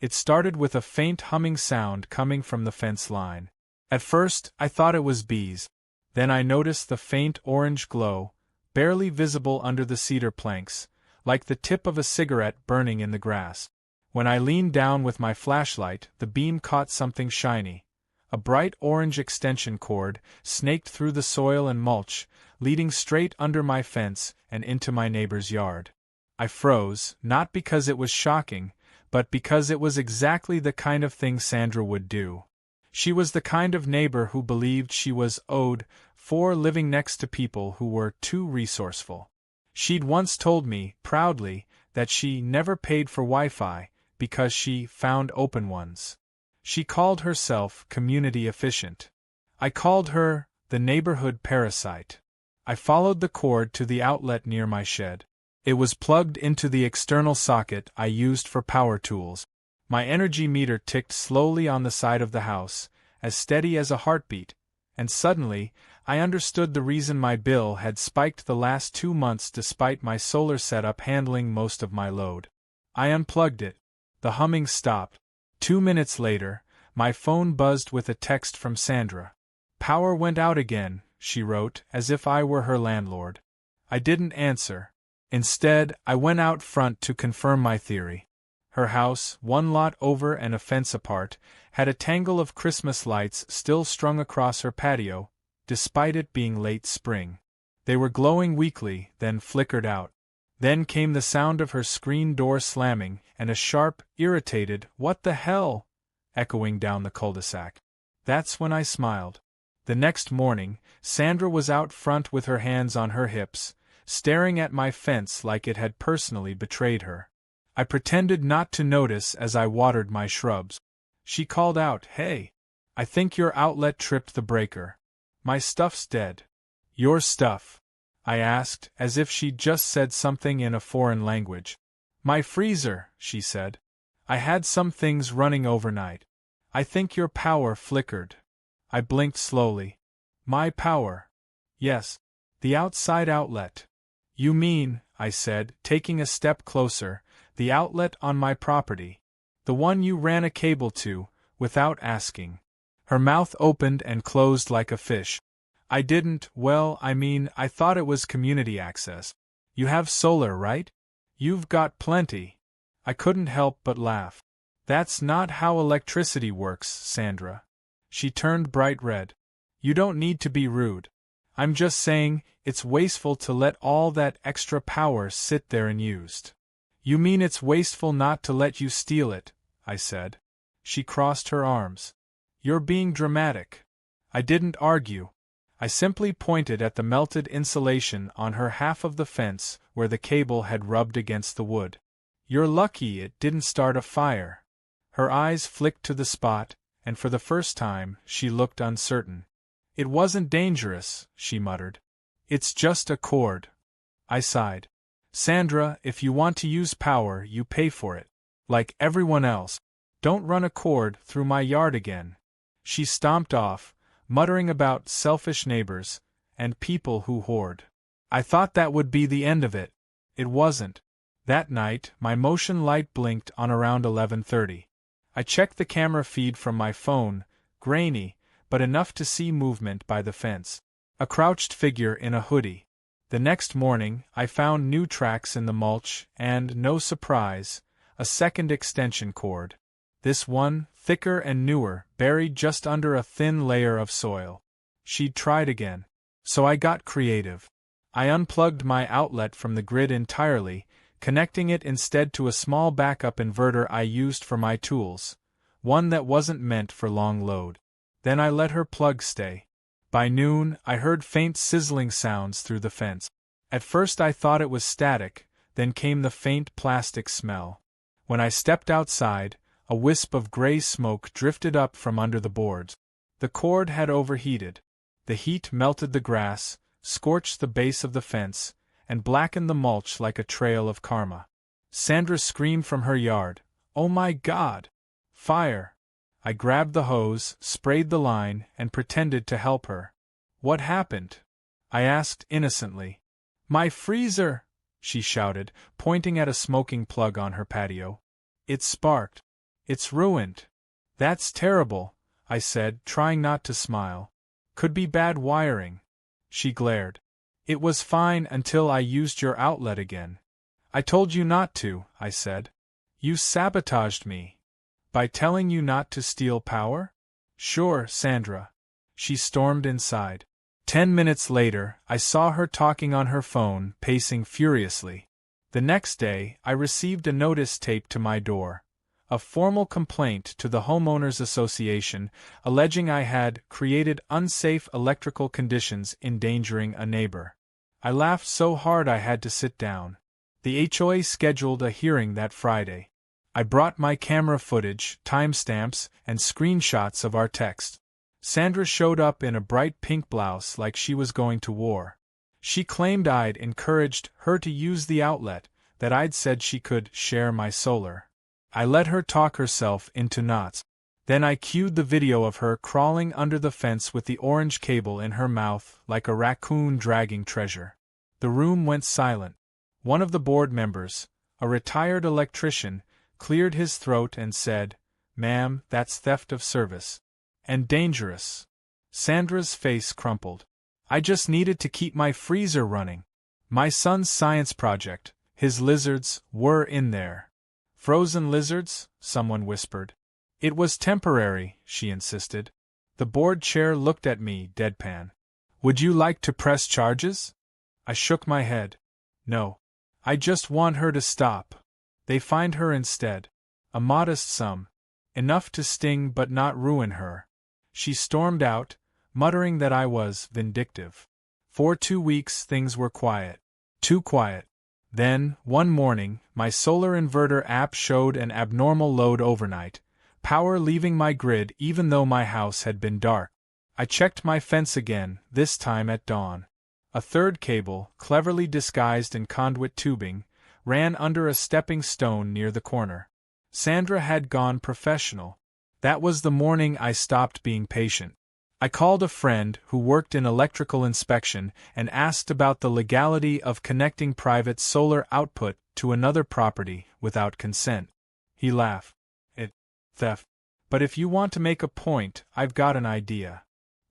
It started with a faint humming sound coming from the fence line. At first, I thought it was bees. Then I noticed the faint orange glow, barely visible under the cedar planks, like the tip of a cigarette burning in the grass. When I leaned down with my flashlight, the beam caught something shiny. A bright orange extension cord snaked through the soil and mulch, leading straight under my fence and into my neighbor's yard. I froze, not because it was shocking, but because it was exactly the kind of thing Sandra would do. She was the kind of neighbor who believed she was owed for living next to people who were too resourceful. She'd once told me, proudly, that she never paid for Wi-Fi because she found open ones. She called herself community efficient. I called her the neighborhood parasite. I followed the cord to the outlet near my shed. It was plugged into the external socket I used for power tools. My energy meter ticked slowly on the side of the house, as steady as a heartbeat, and suddenly, I understood the reason my bill had spiked the last 2 months despite my solar setup handling most of my load. I unplugged it. The humming stopped. 2 minutes later, my phone buzzed with a text from Sandra. "Power went out again," she wrote, as if I were her landlord. I didn't answer. Instead, I went out front to confirm my theory. Her house, 1 lot over and a fence apart, had a tangle of Christmas lights still strung across her patio, despite it being late spring. They were glowing weakly, then flickered out. Then came the sound of her screen door slamming, and a sharp, irritated, "What the hell?" echoing down the cul-de-sac. That's when I smiled. The next morning, Sandra was out front with her hands on her hips, staring at my fence like it had personally betrayed her. I pretended not to notice as I watered my shrubs. She called out, "Hey! I think your outlet tripped the breaker. My stuff's dead." "Your stuff?" I asked, as if she'd just said something in a foreign language. "My freezer," she said. "I had some things running overnight. I think your power flickered." I blinked slowly. "My power?" "Yes. The outside outlet." "You mean," I said, taking a step closer, "the outlet on my property? The one you ran a cable to, without asking?" Her mouth opened and closed like a fish. "I didn't, I thought it was community access. You have solar, right? You've got plenty." I couldn't help but laugh. "That's not how electricity works, Sandra." She turned bright red. "You don't need to be rude. I'm just saying, it's wasteful to let all that extra power sit there unused." "You mean it's wasteful not to let you steal it," I said. She crossed her arms. "You're being dramatic." I didn't argue. I simply pointed at the melted insulation on her half of the fence where the cable had rubbed against the wood. "You're lucky it didn't start a fire." Her eyes flicked to the spot, and for the first time, she looked uncertain. "It wasn't dangerous," she muttered. "It's just a cord." I sighed. "Sandra, if you want to use power, you pay for it. Like everyone else. Don't run a cord through my yard again." She stomped off, muttering about selfish neighbors, and people who hoard. I thought that would be the end of it. It wasn't. That night, my motion light blinked on around 11:30. I checked the camera feed from my phone, grainy, but enough to see movement by the fence. A crouched figure in a hoodie. The next morning, I found new tracks in the mulch and, no surprise, a second extension cord. This one, thicker and newer, buried just under a thin layer of soil. She'd tried again. So I got creative. I unplugged my outlet from the grid entirely, connecting it instead to a small backup inverter I used for my tools, one that wasn't meant for long load. Then I let her plug stay. By noon, I heard faint sizzling sounds through the fence. At first I thought it was static, then came the faint plastic smell. When I stepped outside, a wisp of gray smoke drifted up from under the boards. The cord had overheated. The heat melted the grass, scorched the base of the fence, and blackened the mulch like a trail of karma. Sandra screamed from her yard, "Oh my God! Fire!" I grabbed the hose, sprayed the line, and pretended to help her. "What happened?" I asked innocently. "My freezer!" she shouted, pointing at a smoking plug on her patio. "It sparked." It's ruined. That's terrible, I said, trying not to smile. Could be bad wiring. She glared. It was fine until I used your outlet again. I told you not to, I said. You sabotaged me. By telling you not to steal power? Sure, Sandra. She stormed inside. 10 minutes later, I saw her talking on her phone, pacing furiously. The next day, I received a notice taped to my door. A formal complaint to the Homeowners Association, alleging I had created unsafe electrical conditions endangering a neighbor. I laughed so hard I had to sit down. The HOA scheduled a hearing that Friday. I brought my camera footage, timestamps, and screenshots of our text. Sandra showed up in a bright pink blouse like she was going to war. She claimed I'd encouraged her to use the outlet, that I'd said she could share my solar. I let her talk herself into knots. Then I cued the video of her crawling under the fence with the orange cable in her mouth like a raccoon dragging treasure. The room went silent. One of the board members, a retired electrician, cleared his throat and said, "Ma'am, that's theft of service. And dangerous." Sandra's face crumpled. I just needed to keep my freezer running. My son's science project, his lizards, were in there. Frozen lizards? Someone whispered. It was temporary, she insisted. The board chair looked at me, deadpan. Would you like to press charges? I shook my head. No. I just want her to stop. They fined her instead. A modest sum. Enough to sting but not ruin her. She stormed out, muttering that I was vindictive. For 2 weeks things were quiet. Too quiet. Then, one morning, my solar inverter app showed an abnormal load overnight, power leaving my grid even though my house had been dark. I checked my fence again, this time at dawn. A third cable, cleverly disguised in conduit tubing, ran under a stepping stone near the corner. Sandra had gone professional. That was the morning I stopped being patient. I called a friend who worked in electrical inspection and asked about the legality of connecting private solar output to another property without consent. He laughed. Theft. But if you want to make a point, I've got an idea.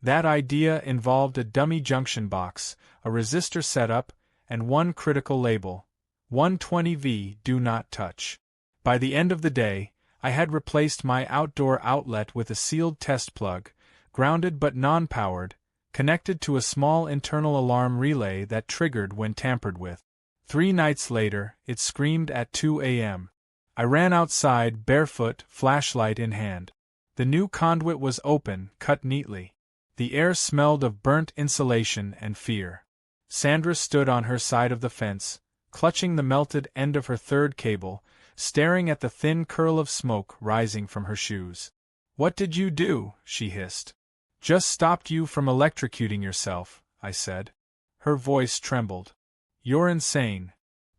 That idea involved a dummy junction box, a resistor setup, and one critical label. 120V do not touch. By the end of the day, I had replaced my outdoor outlet with a sealed test plug, grounded but non-powered, connected to a small internal alarm relay that triggered when tampered with. 3 nights later, it screamed at 2 a.m. I ran outside, barefoot, flashlight in hand. The new conduit was open, cut neatly. The air smelled of burnt insulation and fear. Sandra stood on her side of the fence, clutching the melted end of her third cable, staring at the thin curl of smoke rising from her shoes. "What did you do?" she hissed. "Just stopped you from electrocuting yourself," I said. Her voice trembled. "You're insane."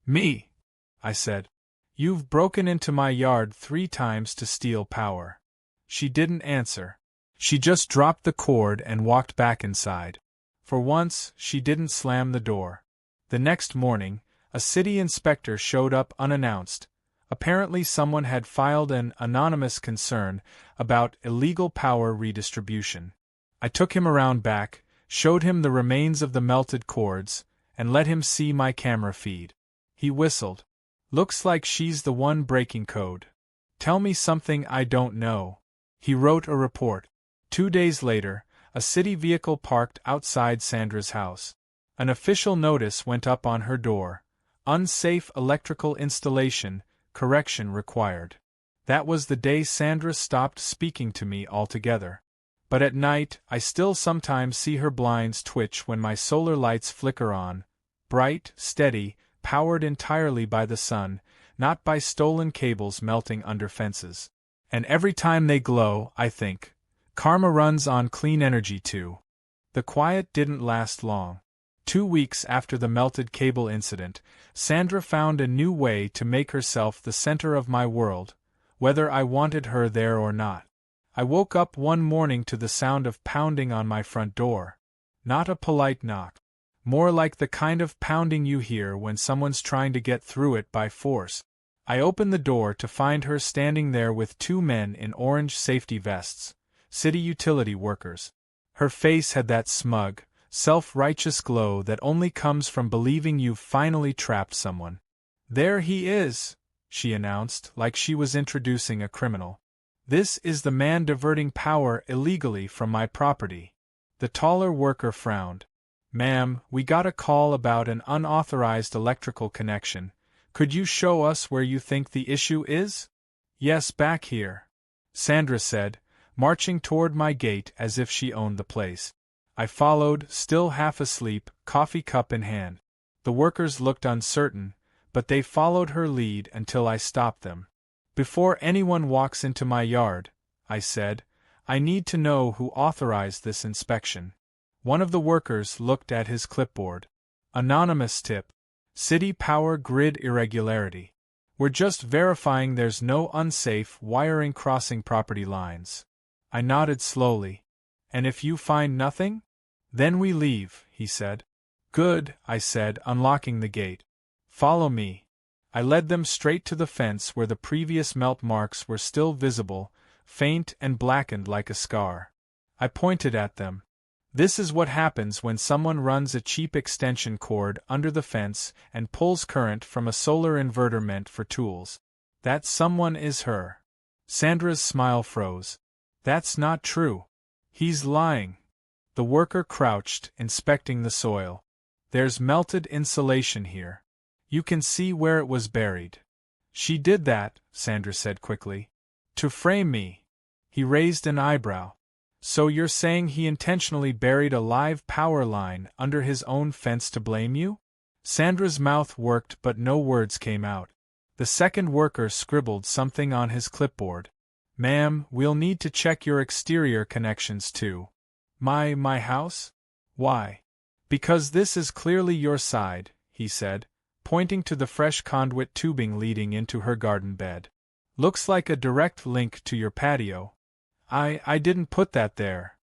"Me?" I said. "You've broken into my yard 3 times to steal power." She didn't answer. She just dropped the cord and walked back inside. For once, she didn't slam the door. The next morning, a city inspector showed up unannounced. Apparently someone had filed an anonymous concern about illegal power redistribution. I took him around back, showed him the remains of the melted cords, and let him see my camera feed. He whistled. "Looks like she's the one breaking code. Tell me something I don't know." He wrote a report. 2 days later, a city vehicle parked outside Sandra's house. An official notice went up on her door. Unsafe electrical installation, correction required. That was the day Sandra stopped speaking to me altogether. But at night, I still sometimes see her blinds twitch when my solar lights flicker on. Bright, steady, powered entirely by the sun, not by stolen cables melting under fences. And every time they glow, I think, karma runs on clean energy too. The quiet didn't last long. 2 weeks after the melted cable incident, Sandra found a new way to make herself the center of my world, whether I wanted her there or not. I woke up one morning to the sound of pounding on my front door. Not a polite knock. More like the kind of pounding you hear when someone's trying to get through it by force. I opened the door to find her standing there with two men in orange safety vests, city utility workers. Her face had that smug, self-righteous glow that only comes from believing you've finally trapped someone. "There he is," she announced, like she was introducing a criminal. "This is the man diverting power illegally from my property." The taller worker frowned. "Ma'am, we got a call about an unauthorized electrical connection. Could you show us where you think the issue is?" "Yes, back here," Sandra said, marching toward my gate as if she owned the place. I followed, still half asleep, coffee cup in hand. The workers looked uncertain, but they followed her lead until I stopped them. "Before anyone walks into my yard," I said, "I need to know who authorized this inspection." One of the workers looked at his clipboard. "Anonymous tip. City power grid irregularity. We're just verifying there's no unsafe wiring crossing property lines." I nodded slowly. "And if you find nothing?" "Then we leave," he said. "Good," I said, unlocking the gate. "Follow me." I led them straight to the fence where the previous melt marks were still visible, faint and blackened like a scar. I pointed at them. "This is what happens when someone runs a cheap extension cord under the fence and pulls current from a solar inverter meant for tools. That someone is her." Sandra's smile froze. "That's not true." "He's lying." The worker crouched, inspecting the soil. "There's melted insulation here. You can see where it was buried." "She did that," Sandra said quickly. "To frame me." He raised an eyebrow. "So you're saying he intentionally buried a live power line under his own fence to blame you?" Sandra's mouth worked but no words came out. The second worker scribbled something on his clipboard. "Ma'am, we'll need to check your exterior connections too." My house? Why?" "Because this is clearly your side," he said, pointing to the fresh conduit tubing leading into her garden bed. "Looks like a direct link to your patio." I didn't put that there."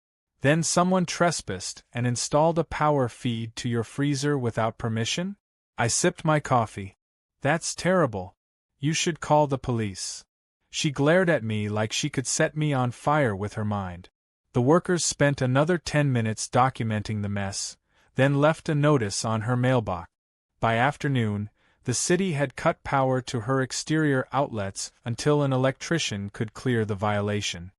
"Then someone trespassed and installed a power feed to your freezer without permission?" I sipped my coffee. "That's terrible. You should call the police." She glared at me like she could set me on fire with her mind. The workers spent another 10 minutes documenting the mess, then left a notice on her mailbox. By afternoon, the city had cut power to her exterior outlets until an electrician could clear the violation.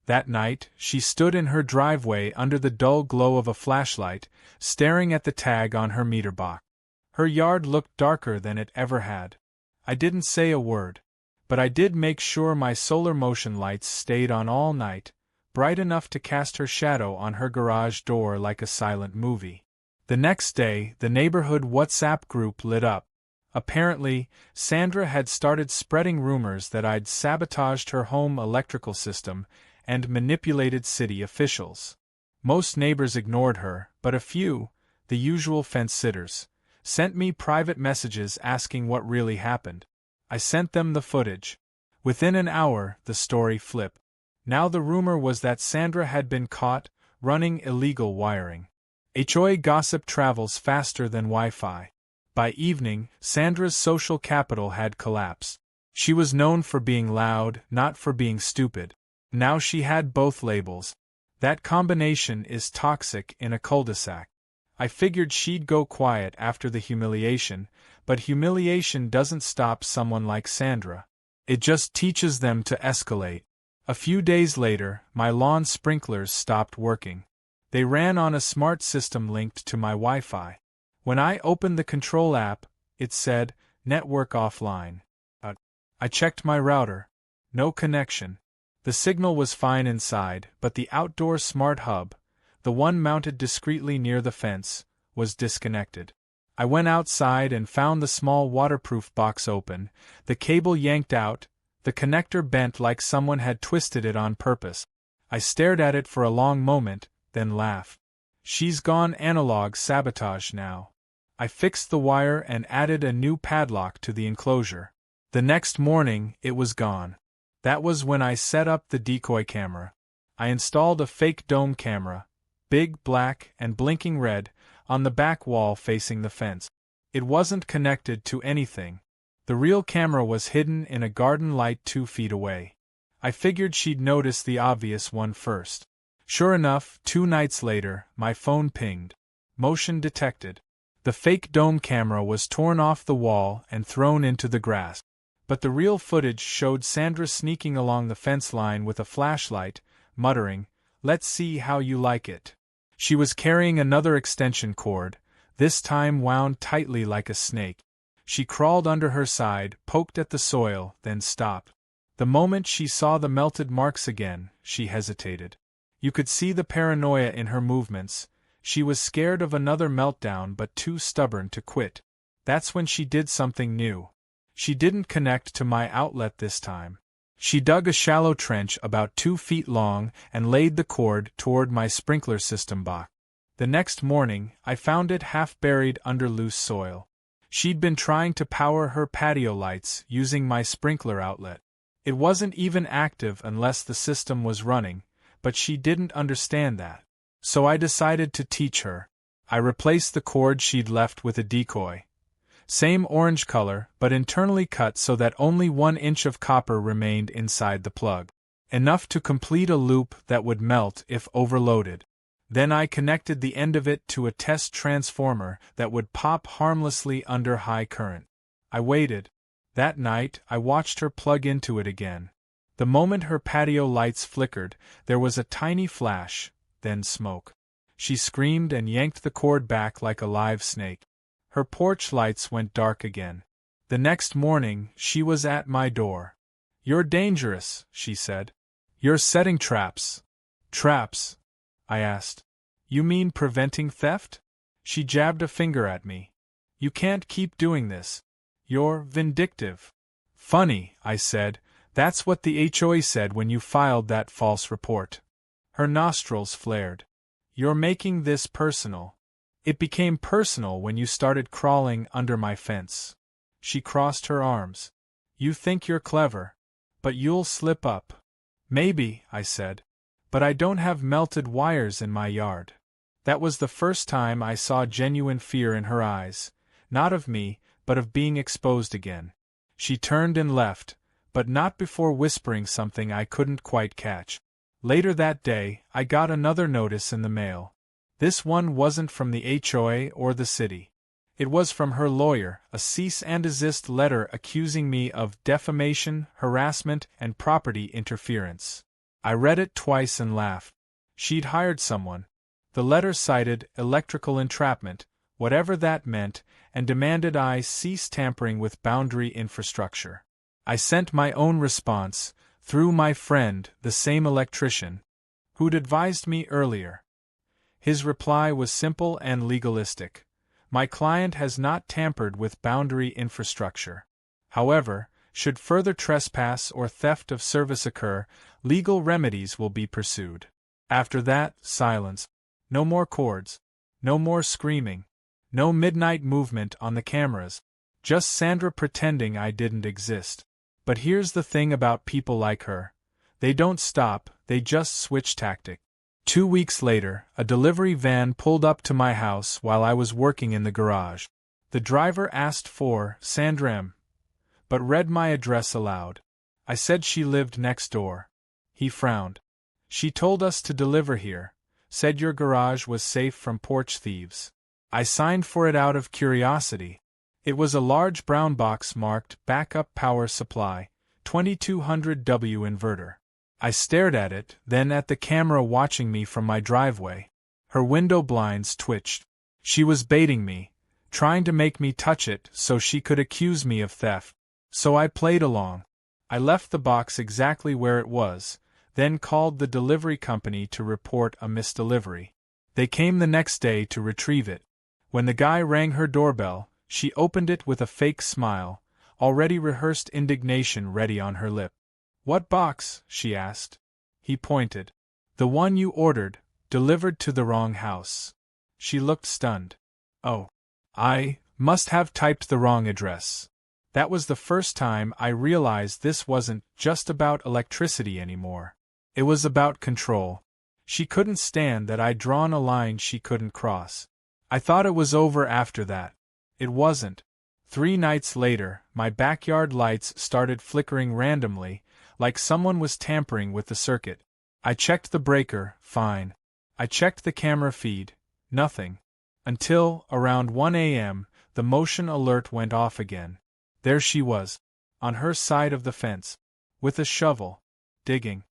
That night, she stood in her driveway under the dull glow of a flashlight, staring at the tag on her meter box. Her yard looked darker than it ever had. I didn't say a word, but I did make sure my solar motion lights stayed on all night, bright enough to cast her shadow on her garage door like a silent movie. The next day, the neighborhood WhatsApp group lit up. Apparently, Sandra had started spreading rumors that I'd sabotaged her home electrical system and manipulated city officials. Most neighbors ignored her, but a few, the usual fence-sitters, sent me private messages asking what really happened. I sent them the footage. Within an hour, the story flipped. Now the rumor was that Sandra had been caught running illegal wiring. HOA gossip travels faster than Wi-Fi. By evening, Sandra's social capital had collapsed. She was known for being loud, not for being stupid. Now she had both labels. That combination is toxic in a cul-de-sac. I figured she'd go quiet after the humiliation, but humiliation doesn't stop someone like Sandra. It just teaches them to escalate. A few days later, my lawn sprinklers stopped working. They ran on a smart system linked to my Wi-Fi. When I opened the control app, it said, "Network offline." I checked my router. No connection. The signal was fine inside, but the outdoor smart hub, the one mounted discreetly near the fence, was disconnected. I went outside and found the small waterproof box open, the cable yanked out, the connector bent like someone had twisted it on purpose. I stared at it for a long moment, then laughed. She's gone analog sabotage now. I fixed the wire and added a new padlock to the enclosure. The next morning, it was gone. That was when I set up the decoy camera. I installed a fake dome camera, big, black, and blinking red, on the back wall facing the fence. It wasn't connected to anything. The real camera was hidden in a garden light 2 feet away. I figured she'd notice the obvious one first. Sure enough, 2 nights later, my phone pinged. Motion detected. The fake dome camera was torn off the wall and thrown into the grass. But the real footage showed Sandra sneaking along the fence line with a flashlight, muttering, "Let's see how you like it." She was carrying another extension cord, this time wound tightly like a snake. She crawled under her side, poked at the soil, then stopped. The moment she saw the melted marks again, she hesitated. You could see the paranoia in her movements. She was scared of another meltdown but too stubborn to quit. That's when she did something new. She didn't connect to my outlet this time. She dug a shallow trench about 2 feet long and laid the cord toward my sprinkler system box. The next morning, I found it half buried under loose soil. She'd been trying to power her patio lights using my sprinkler outlet. It wasn't even active unless the system was running, but she didn't understand that. So I decided to teach her. I replaced the cord she'd left with a decoy. Same orange color, but internally cut so that only 1 inch of copper remained inside the plug. Enough to complete a loop that would melt if overloaded. Then I connected the end of it to a test transformer that would pop harmlessly under high current. I waited. That night, I watched her plug into it again. The moment her patio lights flickered, there was a tiny flash, then smoke. She screamed and yanked the cord back like a live snake. Her porch lights went dark again. The next morning, she was at my door. "You're dangerous," she said. "You're setting traps." "Traps?" I asked. "You mean preventing theft?" She jabbed a finger at me. "You can't keep doing this. You're vindictive." "Funny," I said. "That's what the HOA said when you filed that false report." Her nostrils flared. "You're making this personal." "It became personal when you started crawling under my fence." She crossed her arms. "You think you're clever. But you'll slip up." "Maybe," I said. "But I don't have melted wires in my yard." That was the first time I saw genuine fear in her eyes, not of me, but of being exposed again. She turned and left, but not before whispering something I couldn't quite catch. Later that day, I got another notice in the mail. This one wasn't from the HOA or the city. It was from her lawyer, a cease and desist letter accusing me of defamation, harassment, and property interference. I read it twice and laughed. She'd hired someone. The letter cited electrical entrapment, whatever that meant, and demanded I cease tampering with boundary infrastructure. I sent my own response, through my friend, the same electrician, who'd advised me earlier. His reply was simple and legalistic. My client has not tampered with boundary infrastructure. However, should further trespass or theft of service occur, legal remedies will be pursued. After that, silence. No more cords. No more screaming. No midnight movement on the cameras. Just Sandra pretending I didn't exist. But here's the thing about people like her. They don't stop, they just switch tactic. 2 weeks later, a delivery van pulled up to my house while I was working in the garage. The driver asked for Sandra M., but read my address aloud. I said she lived next door. He frowned. "She told us to deliver here, said your garage was safe from porch thieves." I signed for it out of curiosity. It was a large brown box marked Backup Power Supply, 2200W inverter. I stared at it, then at the camera watching me from my driveway. Her window blinds twitched. She was baiting me, trying to make me touch it so she could accuse me of theft. So I played along. I left the box exactly where it was, then called the delivery company to report a misdelivery. They came the next day to retrieve it. When the guy rang her doorbell, she opened it with a fake smile, already rehearsed indignation ready on her lip. "What box?" she asked. He pointed. "The one you ordered, delivered to the wrong house." She looked stunned. "Oh. I must have typed the wrong address." That was the first time I realized this wasn't just about electricity anymore. It was about control. She couldn't stand that I'd drawn a line she couldn't cross. I thought it was over after that. It wasn't. 3 nights later, my backyard lights started flickering randomly, like someone was tampering with the circuit. I checked the breaker, fine. I checked the camera feed, nothing. Until, around 1 a.m., the motion alert went off again. There she was, on her side of the fence, with a shovel, digging.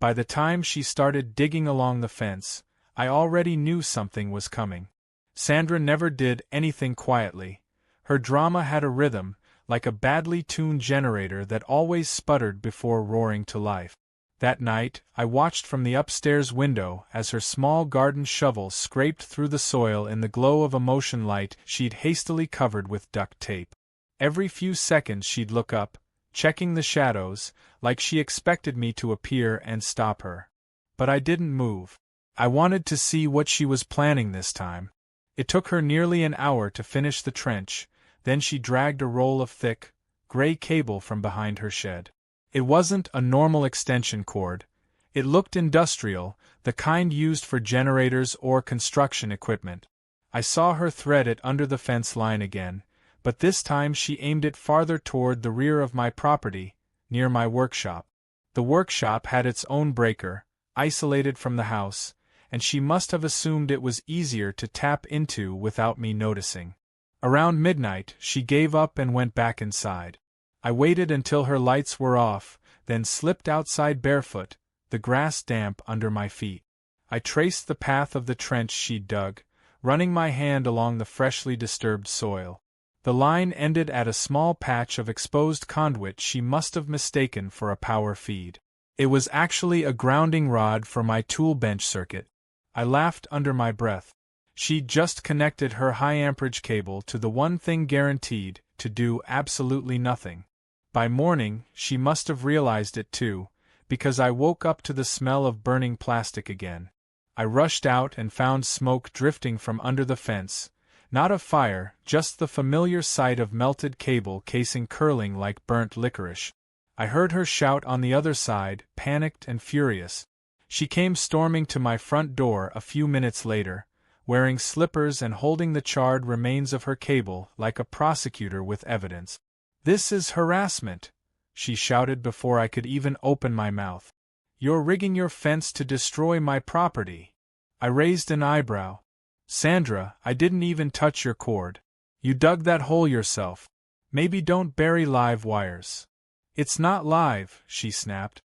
By the time she started digging along the fence, I already knew something was coming. Sandra never did anything quietly. Her drama had a rhythm, like a badly tuned generator that always sputtered before roaring to life. That night, I watched from the upstairs window as her small garden shovel scraped through the soil in the glow of a motion light she'd hastily covered with duct tape. Every few seconds she'd look up, checking the shadows, like she expected me to appear and stop her. But I didn't move. I wanted to see what she was planning this time. It took her nearly an hour to finish the trench, then she dragged a roll of thick, gray cable from behind her shed. It wasn't a normal extension cord. It looked industrial, the kind used for generators or construction equipment. I saw her thread it under the fence line again, but this time she aimed it farther toward the rear of my property, near my workshop. The workshop had its own breaker, isolated from the house, and she must have assumed it was easier to tap into without me noticing. Around midnight, she gave up and went back inside. I waited until her lights were off, then slipped outside barefoot, the grass damp under my feet. I traced the path of the trench she'd dug, running my hand along the freshly disturbed soil. The line ended at a small patch of exposed conduit she must have mistaken for a power feed. It was actually a grounding rod for my tool bench circuit. I laughed under my breath. She'd just connected her high-amperage cable to the one thing guaranteed to do absolutely nothing. By morning, she must have realized it too, because I woke up to the smell of burning plastic again. I rushed out and found smoke drifting from under the fence. Not a fire, just the familiar sight of melted cable casing curling like burnt licorice. I heard her shout on the other side, panicked and furious. She came storming to my front door a few minutes later, wearing slippers and holding the charred remains of her cable like a prosecutor with evidence. "This is harassment," she shouted before I could even open my mouth. "You're rigging your fence to destroy my property." I raised an eyebrow. "Sandra, I didn't even touch your cord. You dug that hole yourself. Maybe don't bury live wires." "It's not live," she snapped.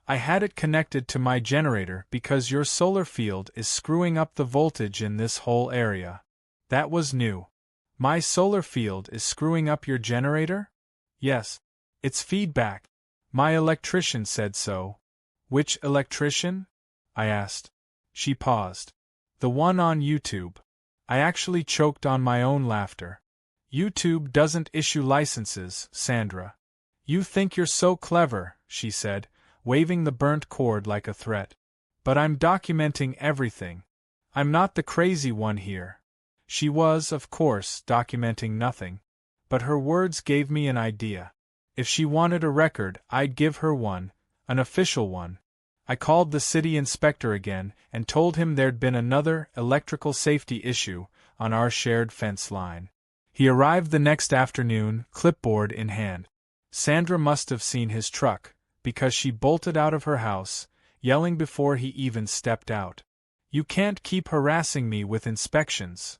"I had it connected to my generator because your solar field is screwing up the voltage in this whole area." That was new. "My solar field is screwing up your generator?" "Yes. It's feedback. My electrician said so." "Which electrician?" I asked. She paused. "The one on YouTube." I actually choked on my own laughter. "YouTube doesn't issue licenses, Sandra." "You think you're so clever," she said, waving the burnt cord like a threat. "But I'm documenting everything. I'm not the crazy one here." She was, of course, documenting nothing. But her words gave me an idea. If she wanted a record, I'd give her one, an official one. I called the city inspector again and told him there'd been another electrical safety issue on our shared fence line. He arrived the next afternoon, clipboard in hand. Sandra must have seen his truck, because she bolted out of her house, yelling before he even stepped out. "You can't keep harassing me with inspections."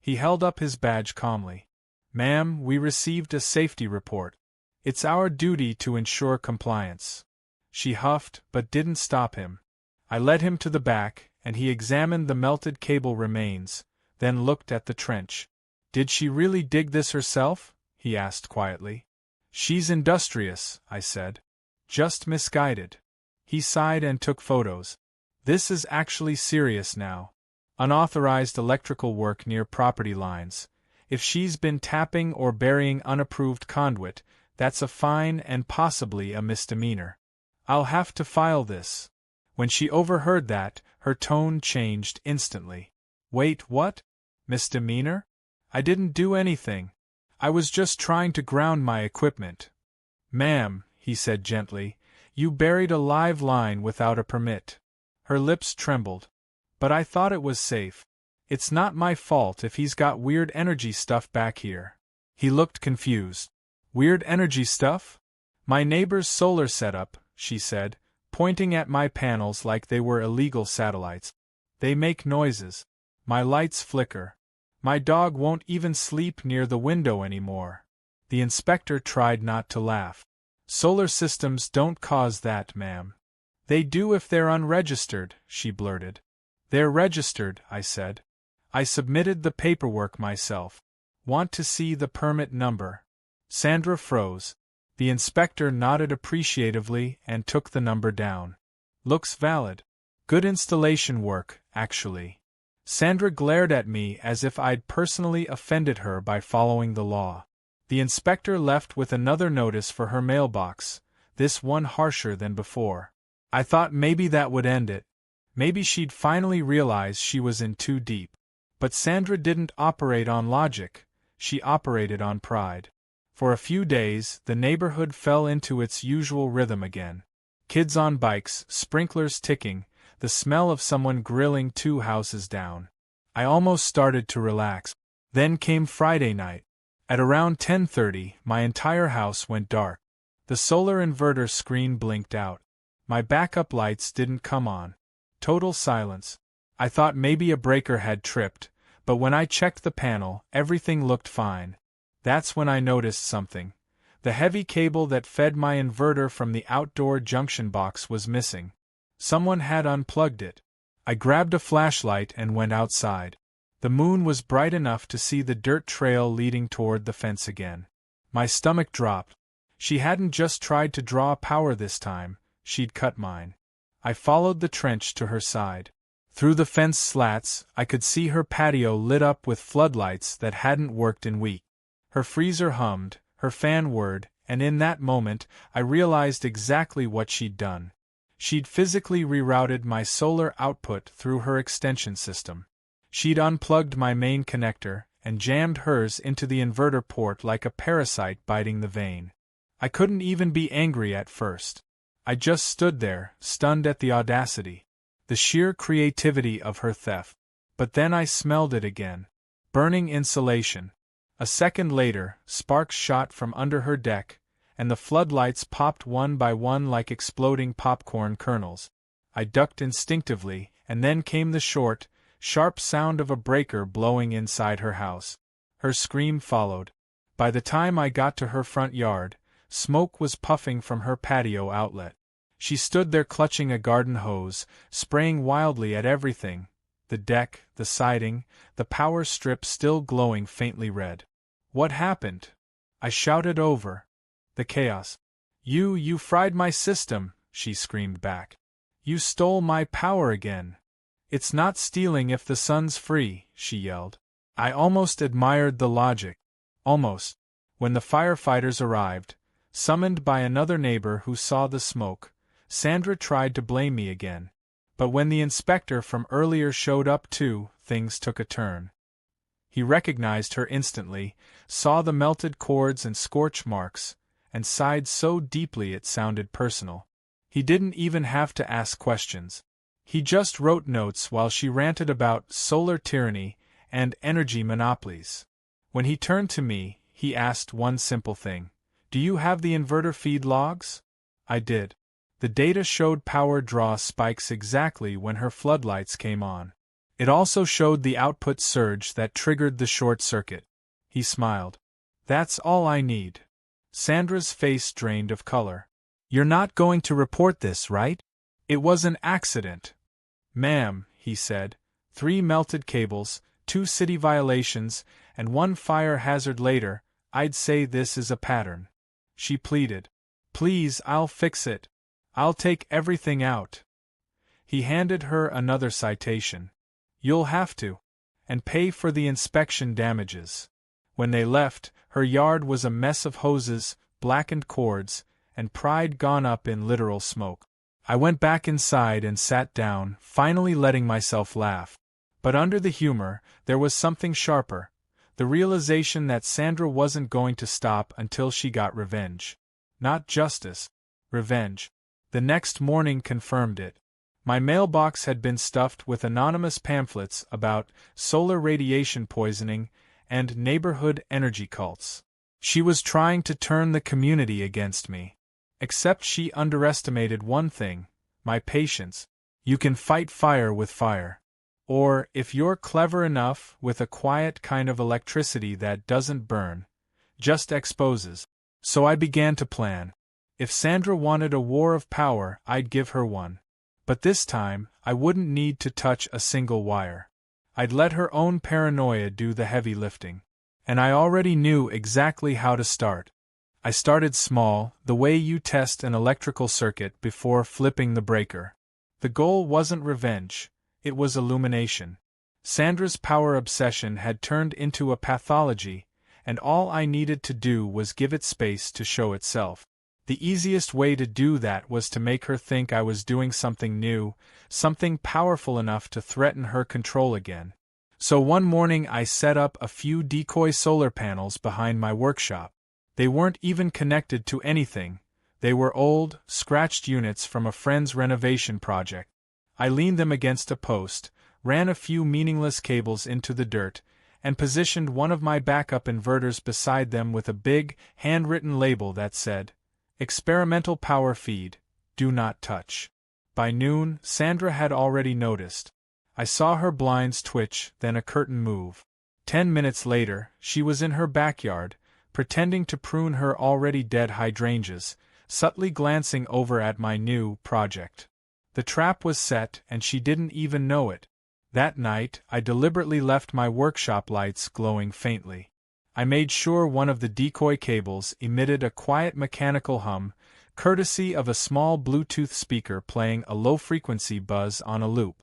He held up his badge calmly. "Ma'am, we received a safety report. It's our duty to ensure compliance." She huffed, but didn't stop him. I led him to the back, and he examined the melted cable remains, then looked at the trench. "Did she really dig this herself?" he asked quietly. "She's industrious," I said. "Just misguided." He sighed and took photos. "This is actually serious now. Unauthorized electrical work near property lines. If she's been tapping or burying unapproved conduit, that's a fine and possibly a misdemeanor. I'll have to file this." When she overheard that, her tone changed instantly. "Wait, what? Misdemeanor? I didn't do anything. I was just trying to ground my equipment." "Ma'am," he said gently, "you buried a live line without a permit." Her lips trembled. "But I thought it was safe. It's not my fault if he's got weird energy stuff back here." He looked confused. Weird energy stuff? My neighbor's solar setup, she said, pointing at my panels like they were illegal satellites. They make noises. My lights flicker. My dog won't even sleep near the window anymore. The inspector tried not to laugh. Solar systems don't cause that, ma'am. They do if they're unregistered, she blurted. They're registered, I said. I submitted the paperwork myself. Want to see the permit number? Sandra froze. The inspector nodded appreciatively and took the number down. Looks valid. Good installation work, actually. Sandra glared at me as if I'd personally offended her by following the law. The inspector left with another notice for her mailbox, this one harsher than before. I thought maybe that would end it. Maybe she'd finally realize she was in too deep. But Sandra didn't operate on logic, she operated on pride. For a few days, the neighborhood fell into its usual rhythm again. Kids on bikes, sprinklers ticking, the smell of someone grilling 2 houses down. I almost started to relax. Then came Friday night. At around 10:30, my entire house went dark. The solar inverter screen blinked out. My backup lights didn't come on. Total silence. I thought maybe a breaker had tripped, but when I checked the panel, everything looked fine. That's when I noticed something. The heavy cable that fed my inverter from the outdoor junction box was missing. Someone had unplugged it. I grabbed a flashlight and went outside. The moon was bright enough to see the dirt trail leading toward the fence again. My stomach dropped. She hadn't just tried to draw power this time, she'd cut mine. I followed the trench to her side. Through the fence slats, I could see her patio lit up with floodlights that hadn't worked in weeks. Her freezer hummed, her fan whirred, and in that moment, I realized exactly what she'd done. She'd physically rerouted my solar output through her extension system. She'd unplugged my main connector and jammed hers into the inverter port like a parasite biting the vein. I couldn't even be angry at first. I just stood there, stunned at the audacity, the sheer creativity of her theft. But then I smelled it again. Burning insulation. A second later, sparks shot from under her deck, and the floodlights popped one by one like exploding popcorn kernels. I ducked instinctively, and then came the short, sharp sound of a breaker blowing inside her house. Her scream followed. By the time I got to her front yard, smoke was puffing from her patio outlet. She stood there clutching a garden hose, spraying wildly at everything, the deck, the siding, the power strip still glowing faintly red. What happened? I shouted over the chaos. You fried my system, she screamed back. You stole my power again. It's not stealing if the sun's free, she yelled. I almost admired the logic. Almost. When the firefighters arrived, summoned by another neighbor who saw the smoke, Sandra tried to blame me again. But when the inspector from earlier showed up too, things took a turn. He recognized her instantly, saw the melted cords and scorch marks, and sighed so deeply it sounded personal. He didn't even have to ask questions. He just wrote notes while she ranted about solar tyranny and energy monopolies. When he turned to me, he asked one simple thing. Do you have the inverter feed logs? I did. The data showed power draw spikes exactly when her floodlights came on. It also showed the output surge that triggered the short circuit. He smiled. That's all I need. Sandra's face drained of color. You're not going to report this, right? It was an accident. Ma'am, he said, 3 melted cables, 2 city violations, and 1 fire hazard later, I'd say this is a pattern. She pleaded. Please, I'll fix it. I'll take everything out. He handed her another citation. You'll have to. And pay for the inspection damages. When they left, her yard was a mess of hoses, blackened cords, and pride gone up in literal smoke. I went back inside and sat down, finally letting myself laugh. But under the humor, there was something sharper, the realization that Sandra wasn't going to stop until she got revenge. Not justice. Revenge. The next morning confirmed it. My mailbox had been stuffed with anonymous pamphlets about solar radiation poisoning and neighborhood energy cults. She was trying to turn the community against me. Except she underestimated one thing: my patience. You can fight fire with fire. Or, if you're clever enough, with a quiet kind of electricity that doesn't burn, just exposes. So I began to plan. If Sandra wanted a war of power, I'd give her one. But this time, I wouldn't need to touch a single wire. I'd let her own paranoia do the heavy lifting. And I already knew exactly how to start. I started small, the way you test an electrical circuit before flipping the breaker. The goal wasn't revenge, it was illumination. Sandra's power obsession had turned into a pathology, and all I needed to do was give it space to show itself. The easiest way to do that was to make her think I was doing something new, something powerful enough to threaten her control again. So one morning I set up a few decoy solar panels behind my workshop. They weren't even connected to anything. They were old, scratched units from a friend's renovation project. I leaned them against a post, ran a few meaningless cables into the dirt, and positioned one of my backup inverters beside them with a big, handwritten label that said, "Experimental power feed, do not touch." By noon, Sandra had already noticed. I saw her blinds twitch, then a curtain move. 10 minutes later, she was in her backyard, pretending to prune her already dead hydrangeas, subtly glancing over at my new project. The trap was set, and she didn't even know it. That night, I deliberately left my workshop lights glowing faintly. I made sure one of the decoy cables emitted a quiet mechanical hum, courtesy of a small Bluetooth speaker playing a low-frequency buzz on a loop.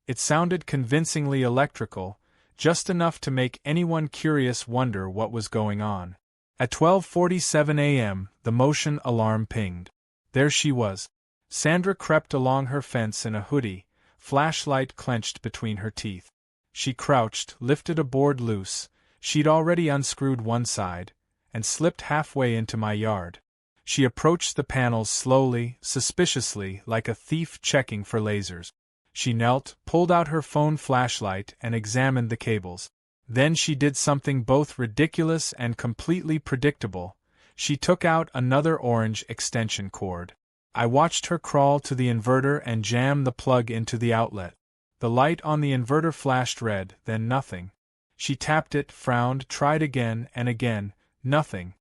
It sounded convincingly electrical, just enough to make anyone curious wonder what was going on. At 12:47 a.m., the motion alarm pinged. There she was. Sandra crept along her fence in a hoodie, flashlight clenched between her teeth. She crouched, lifted a board loose, she'd already unscrewed one side, and slipped halfway into my yard. She approached the panels slowly, suspiciously, like a thief checking for lasers. She knelt, pulled out her phone flashlight, and examined the cables. Then she did something both ridiculous and completely predictable. She took out another orange extension cord. I watched her crawl to the inverter and jam the plug into the outlet. The light on the inverter flashed red, then nothing. She tapped it, frowned, tried again and again, nothing.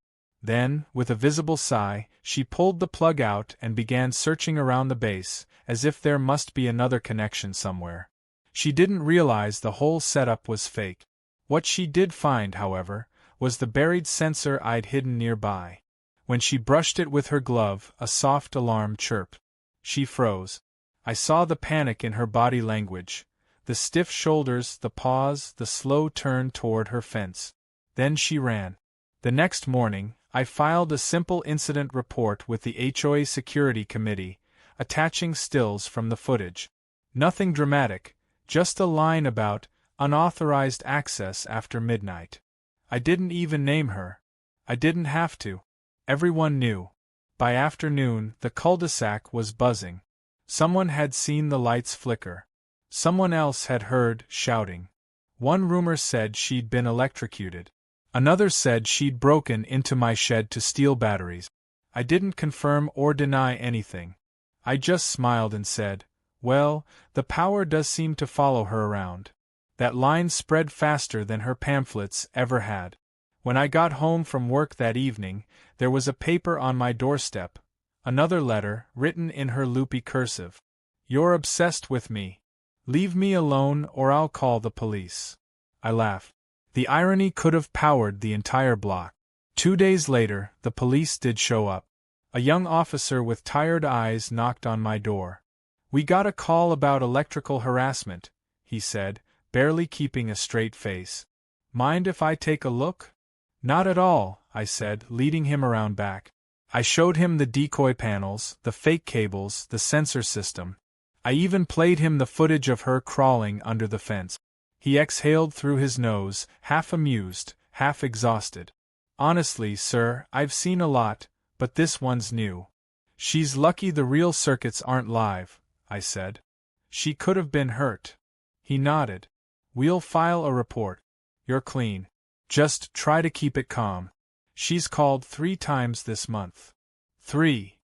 Then, with a visible sigh, she pulled the plug out and began searching around the base, as if there must be another connection somewhere. She didn't realize the whole setup was fake. What she did find, however, was the buried sensor I'd hidden nearby. When she brushed it with her glove, a soft alarm chirped. She froze. I saw the panic in her body language, the stiff shoulders, the pause, the slow turn toward her fence. Then she ran. The next morning, I filed a simple incident report with the HOA Security Committee, attaching stills from the footage. Nothing dramatic, just a line about unauthorized access after midnight. I didn't even name her. I didn't have to. Everyone knew. By afternoon, the cul-de-sac was buzzing. Someone had seen the lights flicker. Someone else had heard shouting. One rumor said she'd been electrocuted. Another said she'd broken into my shed to steal batteries. I didn't confirm or deny anything. I just smiled and said, "Well, the power does seem to follow her around." That line spread faster than her pamphlets ever had. When I got home from work that evening, there was a paper on my doorstep, another letter, written in her loopy cursive. "You're obsessed with me. Leave me alone or I'll call the police." I laughed. The irony could have powered the entire block. 2 days later, the police did show up. A young officer with tired eyes knocked on my door. "We got a call about electrical harassment," he said, barely keeping a straight face. "Mind if I take a look?" "Not at all," I said, leading him around back. I showed him the decoy panels, the fake cables, the sensor system. I even played him the footage of her crawling under the fence. He exhaled through his nose, half amused, half exhausted. "Honestly, sir, I've seen a lot, but this one's new." "She's lucky the real circuits aren't live," I said. "She could have been hurt." He nodded. "We'll file a report. You're clean." Just try to keep it calm. She's called 3 times this month. 3.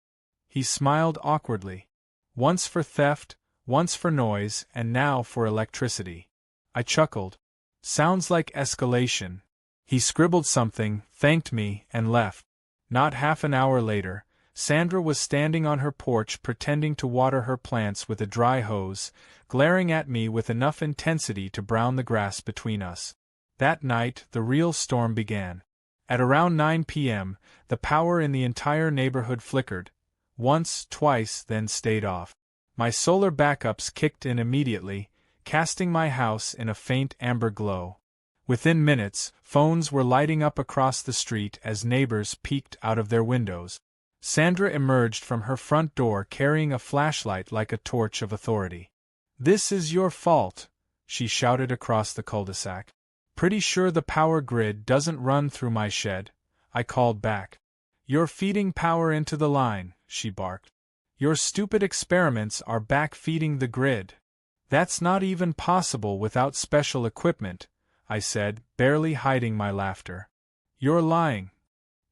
He smiled awkwardly. Once for theft, once for noise, and now for electricity. I chuckled. Sounds like escalation. He scribbled something, thanked me, and left. Not half an hour later, Sandra was standing on her porch pretending to water her plants with a dry hose, glaring at me with enough intensity to brown the grass between us. That night, the real storm began. At around 9 p.m., the power in the entire neighborhood flickered. Once, twice, then stayed off. My solar backups kicked in immediately, casting my house in a faint amber glow. Within minutes, phones were lighting up across the street as neighbors peeked out of their windows. Sandra emerged from her front door carrying a flashlight like a torch of authority. "This is your fault," she shouted across the cul-de-sac. "Pretty sure the power grid doesn't run through my shed," I called back. "You're feeding power into the line," she barked. "Your stupid experiments are back-feeding the grid." "That's not even possible without special equipment," I said, barely hiding my laughter. "You're lying."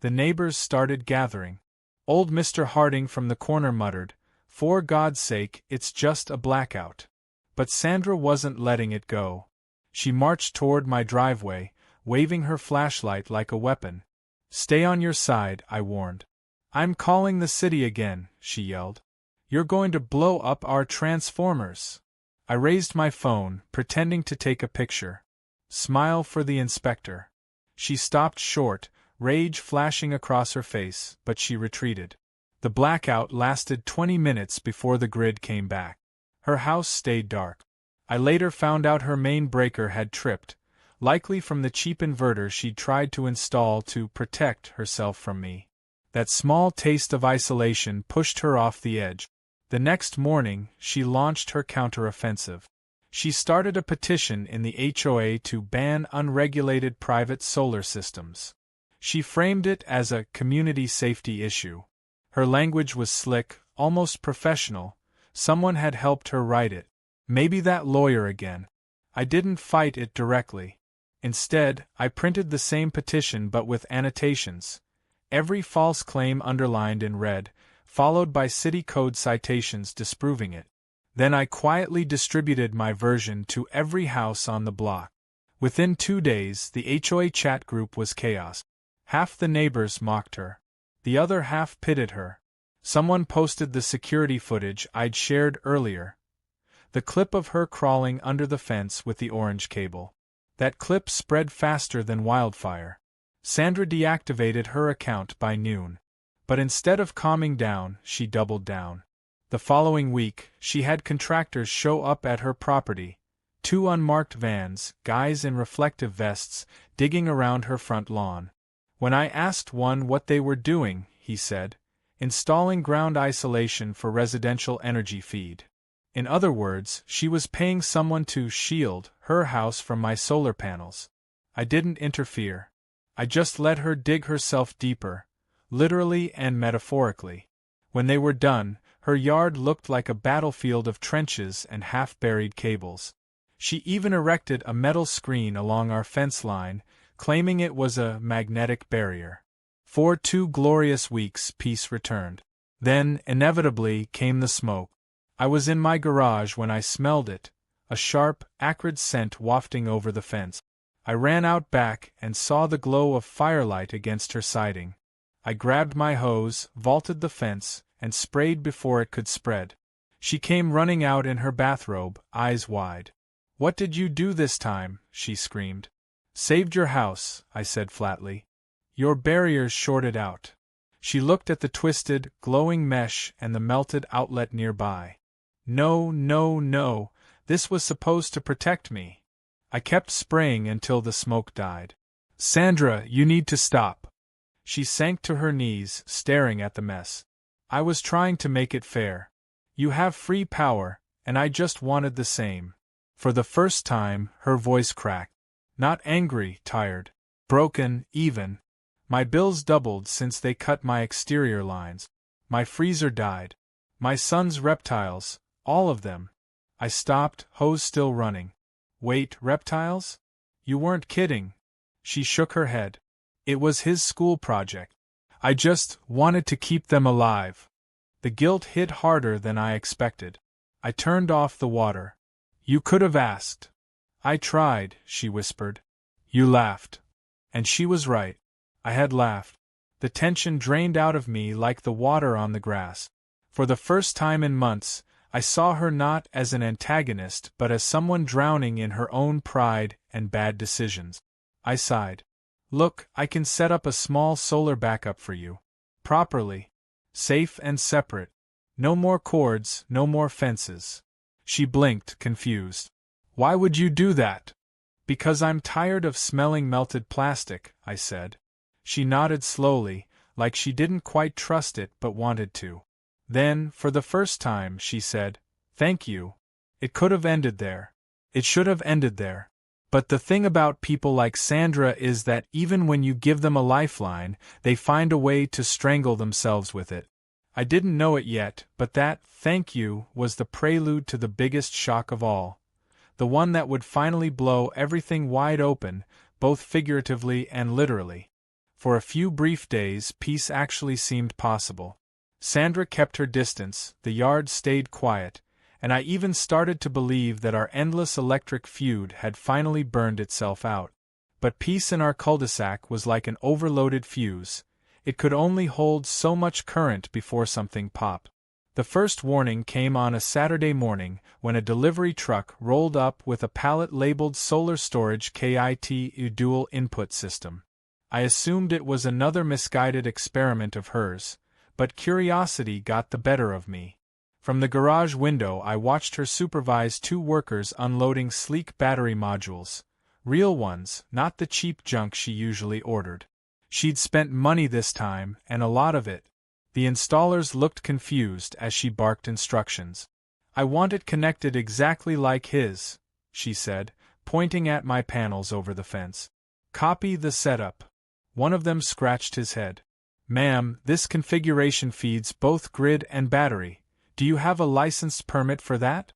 The neighbors started gathering. Old Mr. Harding from the corner muttered, "For God's sake, it's just a blackout." But Sandra wasn't letting it go. She marched toward my driveway, waving her flashlight like a weapon. "Stay on your side," I warned. "I'm calling the city again," she yelled. "You're going to blow up our transformers." I raised my phone, pretending to take a picture. "Smile for the inspector." She stopped short, rage flashing across her face, but she retreated. The blackout lasted 20 minutes before the grid came back. Her house stayed dark. I later found out her main breaker had tripped, likely from the cheap inverter she'd tried to install to protect herself from me. That small taste of isolation pushed her off the edge. The next morning, she launched her counteroffensive. She started a petition in the HOA to ban unregulated private solar systems. She framed it as a community safety issue. Her language was slick, almost professional. Someone had helped her write it. Maybe that lawyer again. I didn't fight it directly. Instead, I printed the same petition but with annotations. Every false claim underlined in red, followed by city code citations disproving it. Then I quietly distributed my version to every house on the block. Within 2 days, the HOA chat group was chaos. Half the neighbors mocked her. The other half pitied her. Someone posted the security footage I'd shared earlier. The clip of her crawling under the fence with the orange cable. That clip spread faster than wildfire. Sandra deactivated her account by noon. But instead of calming down, she doubled down. The following week, she had contractors show up at her property. 2 unmarked vans, guys in reflective vests, digging around her front lawn. When I asked one what they were doing, he said, "Installing ground isolation for residential energy feed." In other words, she was paying someone to shield her house from my solar panels. I didn't interfere. I just let her dig herself deeper, literally and metaphorically. When they were done, her yard looked like a battlefield of trenches and half-buried cables. She even erected a metal screen along our fence line, claiming it was a magnetic barrier. For 2 glorious weeks, peace returned. Then, inevitably, came the smoke. I was in my garage when I smelled it, a sharp, acrid scent wafting over the fence. I ran out back and saw the glow of firelight against her siding. I grabbed my hose, vaulted the fence, and sprayed before it could spread. She came running out in her bathrobe, eyes wide. "What did you do this time?" she screamed. "Saved your house," I said flatly. "Your barriers shorted out." She looked at the twisted, glowing mesh and the melted outlet nearby. "No, no, no, this was supposed to protect me." I kept spraying until the smoke died. "Sandra, you need to stop." She sank to her knees, staring at the mess. I was trying to make it fair. "You have free power, and I just wanted the same." For the first time, her voice cracked. Not angry, tired. Broken, even. My bills doubled since they cut my exterior lines. My freezer died. My son's reptiles, all of them. I stopped, hose still running. "Wait, reptiles? You weren't kidding." She shook her head. It was his school project. I just wanted to keep them alive. The guilt hit harder than I expected. I turned off the water. You could have asked. I tried, she whispered. You laughed. And she was right. I had laughed. The tension drained out of me like the water on the grass. For the first time in months, I saw her not as an antagonist but as someone drowning in her own pride and bad decisions. I sighed. Look, I can set up a small solar backup for you. Properly. Safe and separate. No more cords, no more fences. She blinked, confused. Why would you do that? Because I'm tired of smelling melted plastic, I said. She nodded slowly, like she didn't quite trust it but wanted to. Then, for the first time, she said, Thank you. It could have ended there. It should have ended there. But the thing about people like Sandra is that even when you give them a lifeline, they find a way to strangle themselves with it. I didn't know it yet, but that thank you was the prelude to the biggest shock of all. The one that would finally blow everything wide open, both figuratively and literally. For a few brief days, peace actually seemed possible. Sandra kept her distance, the yard stayed quiet, and I even started to believe that our endless electric feud had finally burned itself out. But peace in our cul-de-sac was like an overloaded fuse. It could only hold so much current before something popped. The first warning came on a Saturday morning when a delivery truck rolled up with a pallet labeled Solar Storage KIT Dual Input System. I assumed it was another misguided experiment of hers, but curiosity got the better of me. From the garage window I watched her supervise two workers unloading sleek battery modules. Real ones, not the cheap junk she usually ordered. She'd spent money this time, and a lot of it. The installers looked confused as she barked instructions. I want it connected exactly like his, she said, pointing at my panels over the fence. Copy the setup. One of them scratched his head. Ma'am, this configuration feeds both grid and battery. Do you have a licensed permit for that?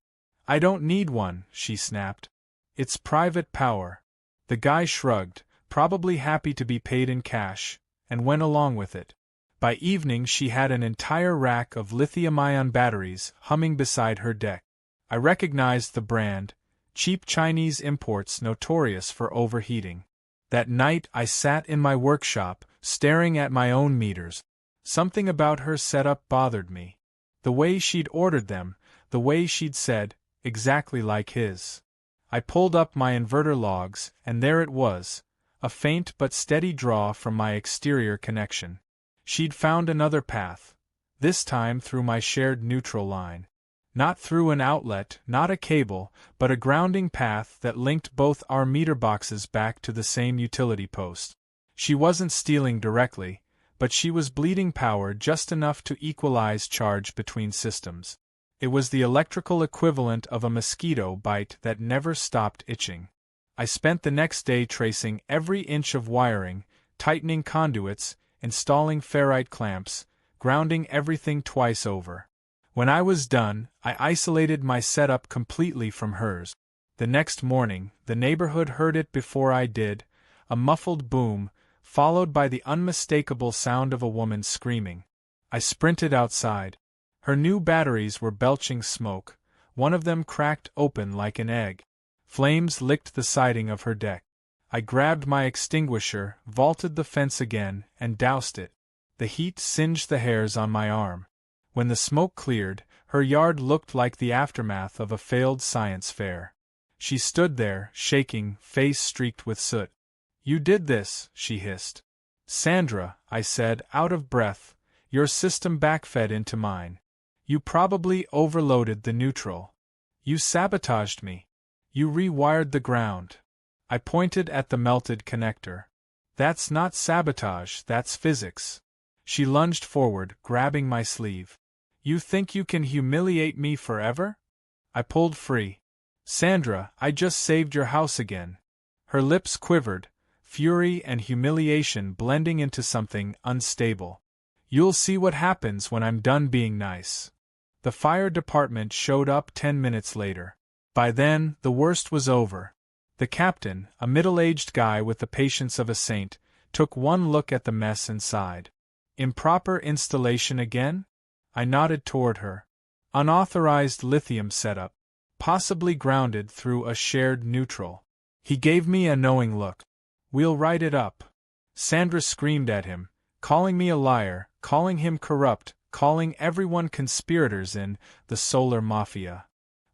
I don't need one, she snapped. It's private power. The guy shrugged, probably happy to be paid in cash, and went along with it. By evening she had an entire rack of lithium-ion batteries humming beside her deck. I recognized the brand, cheap Chinese imports notorious for overheating. That night I sat in my workshop, staring at my own meters. Something about her setup bothered me. The way she'd ordered them, the way she'd said, exactly like his. I pulled up my inverter logs, and there it was, a faint but steady draw from my exterior connection. She'd found another path, this time through my shared neutral line. Not through an outlet, not a cable, but a grounding path that linked both our meter boxes back to the same utility post. She wasn't stealing directly, but she was bleeding power just enough to equalize charge between systems. It was the electrical equivalent of a mosquito bite that never stopped itching. I spent the next day tracing every inch of wiring, tightening conduits, installing ferrite clamps, grounding everything twice over. When I was done, I isolated my setup completely from hers. The next morning, the neighborhood heard it before I did, a muffled boom, followed by the unmistakable sound of a woman screaming. I sprinted outside. Her new batteries were belching smoke, one of them cracked open like an egg. Flames licked the siding of her deck. I grabbed my extinguisher, vaulted the fence again, and doused it. The heat singed the hairs on my arm. When the smoke cleared, her yard looked like the aftermath of a failed science fair. She stood there, shaking, face streaked with soot. You did this, she hissed. Sandra, I said, out of breath, your system backfed into mine. You probably overloaded the neutral. You sabotaged me. You rewired the ground. I pointed at the melted connector. That's not sabotage, that's physics. She lunged forward, grabbing my sleeve. You think you can humiliate me forever? I pulled free. Sandra, I just saved your house again. Her lips quivered, fury and humiliation blending into something unstable. You'll see what happens when I'm done being nice. The fire department showed up 10 minutes later. By then, the worst was over. The captain, a middle-aged guy with the patience of a saint, took one look at the mess and sighed. Improper installation again? I nodded toward her. Unauthorized lithium setup. Possibly grounded through a shared neutral. He gave me a knowing look. We'll write it up. Sandra screamed at him, calling me a liar, calling him corrupt, calling everyone conspirators in the solar mafia.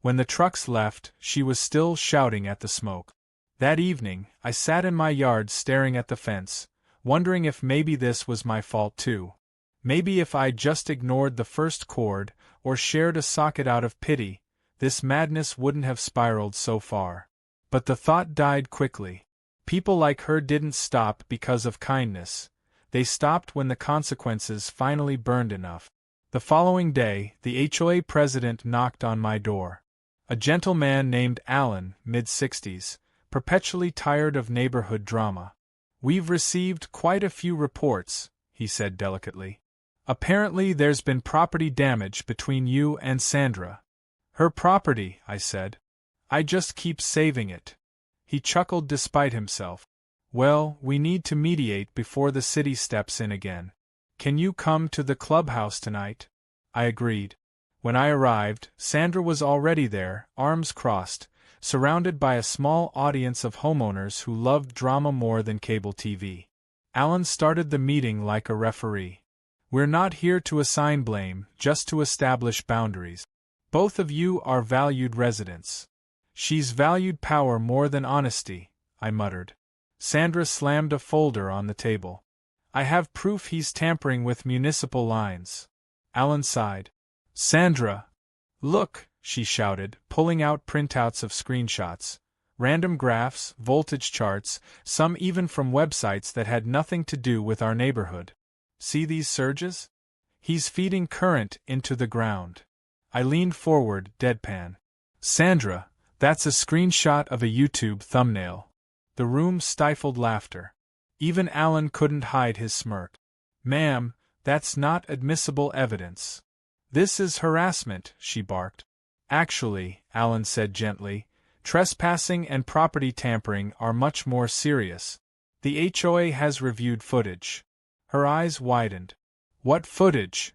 When the trucks left, she was still shouting at the smoke. That evening, I sat in my yard staring at the fence, wondering if maybe this was my fault too. Maybe if I just ignored the first cord, or shared a socket out of pity, this madness wouldn't have spiraled so far. But the thought died quickly. People like her didn't stop because of kindness. They stopped when the consequences finally burned enough. The following day, the HOA president knocked on my door. A gentleman named Alan, mid-60s, perpetually tired of neighborhood drama. "We've received quite a few reports," he said delicately. "Apparently there's been property damage between you and Sandra." "Her property," I said. "I just keep saving it." He chuckled despite himself. "Well, we need to mediate before the city steps in again. Can you come to the clubhouse tonight?" I agreed. When I arrived, Sandra was already there, arms crossed, surrounded by a small audience of homeowners who loved drama more than cable TV. Alan started the meeting like a referee. "We're not here to assign blame, just to establish boundaries. Both of you are valued residents." "She's valued power more than honesty," I muttered. Sandra slammed a folder on the table. "I have proof he's tampering with municipal lines." Alan sighed. "Sandra! Look!" she shouted, pulling out printouts of screenshots. Random graphs, voltage charts, some even from websites that had nothing to do with our neighborhood. "See these surges? He's feeding current into the ground." I leaned forward, deadpan. "Sandra, that's a screenshot of a YouTube thumbnail." The room stifled laughter. Even Alan couldn't hide his smirk. "Ma'am, that's not admissible evidence." "This is harassment," she barked. "Actually," Alan said gently, "trespassing and property tampering are much more serious. The HOA has reviewed footage." Her eyes widened. "What footage?"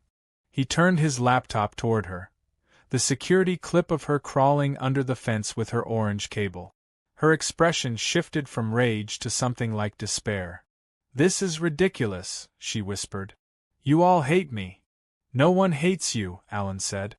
He turned his laptop toward her. The security clip of her crawling under the fence with her orange cable. Her expression shifted from rage to something like despair. "This is ridiculous," she whispered. "You all hate me." "No one hates you," Alan said.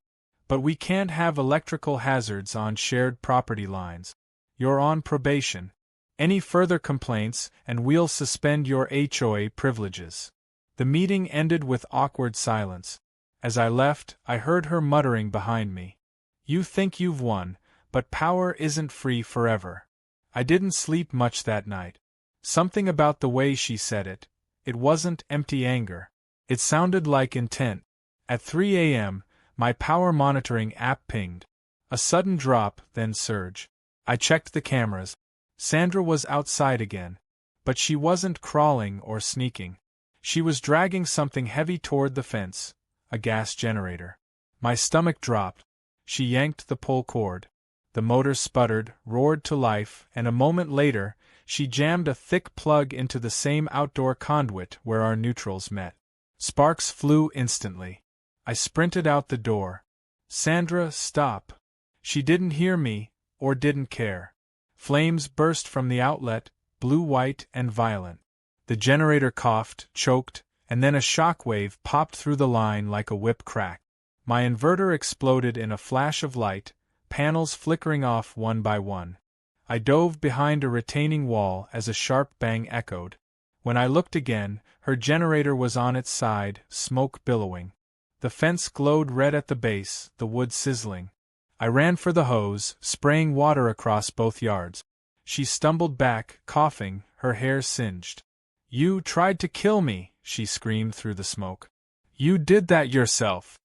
"But we can't have electrical hazards on shared property lines. You're on probation. Any further complaints, and we'll suspend your HOA privileges." The meeting ended with awkward silence. As I left, I heard her muttering behind me. "You think you've won, but power isn't free forever." I didn't sleep much that night. Something about the way she said it. It wasn't empty anger. It sounded like intent. At 3 a.m., my power monitoring app pinged. A sudden drop, then surge. I checked the cameras. Sandra was outside again. But she wasn't crawling or sneaking. She was dragging something heavy toward the fence, a gas generator. My stomach dropped. She yanked the pull cord. The motor sputtered, roared to life, and a moment later, she jammed a thick plug into the same outdoor conduit where our neutrals met. Sparks flew instantly. I sprinted out the door. "Sandra, stop." She didn't hear me, or didn't care. Flames burst from the outlet, blue-white and violent. The generator coughed, choked, and then a shockwave popped through the line like a whip crack. My inverter exploded in a flash of light, panels flickering off one by one. I dove behind a retaining wall as a sharp bang echoed. When I looked again, her generator was on its side, smoke billowing. The fence glowed red at the base, the wood sizzling. I ran for the hose, spraying water across both yards. She stumbled back, coughing, her hair singed. "You tried to kill me," she screamed through the smoke. "You did that yourself,"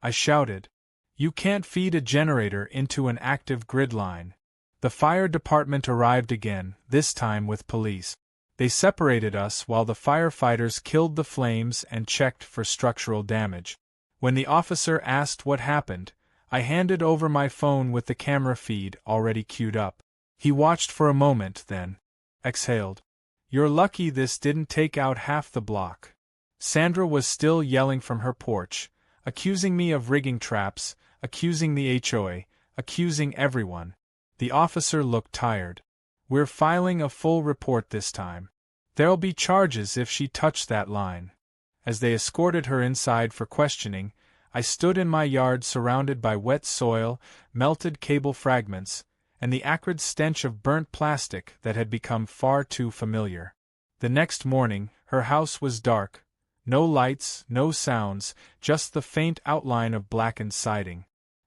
I shouted. "You can't feed a generator into an active grid line." The fire department arrived again, this time with police. They separated us while the firefighters killed the flames and checked for structural damage. When the officer asked what happened, I handed over my phone with the camera feed already queued up. He watched for a moment, then exhaled. You're lucky this didn't take out half the block. Sandra was still yelling from her porch, accusing me of rigging traps, accusing the HOA, accusing everyone. The officer looked tired. We're filing a full report this time. There'll be charges if she touched that line. As they escorted her inside for questioning, I stood in my yard surrounded by wet soil, melted cable fragments, and the acrid stench of burnt plastic that had become far too familiar. The next morning, her house was dark. No lights, no sounds, just the faint outline of blackened siding.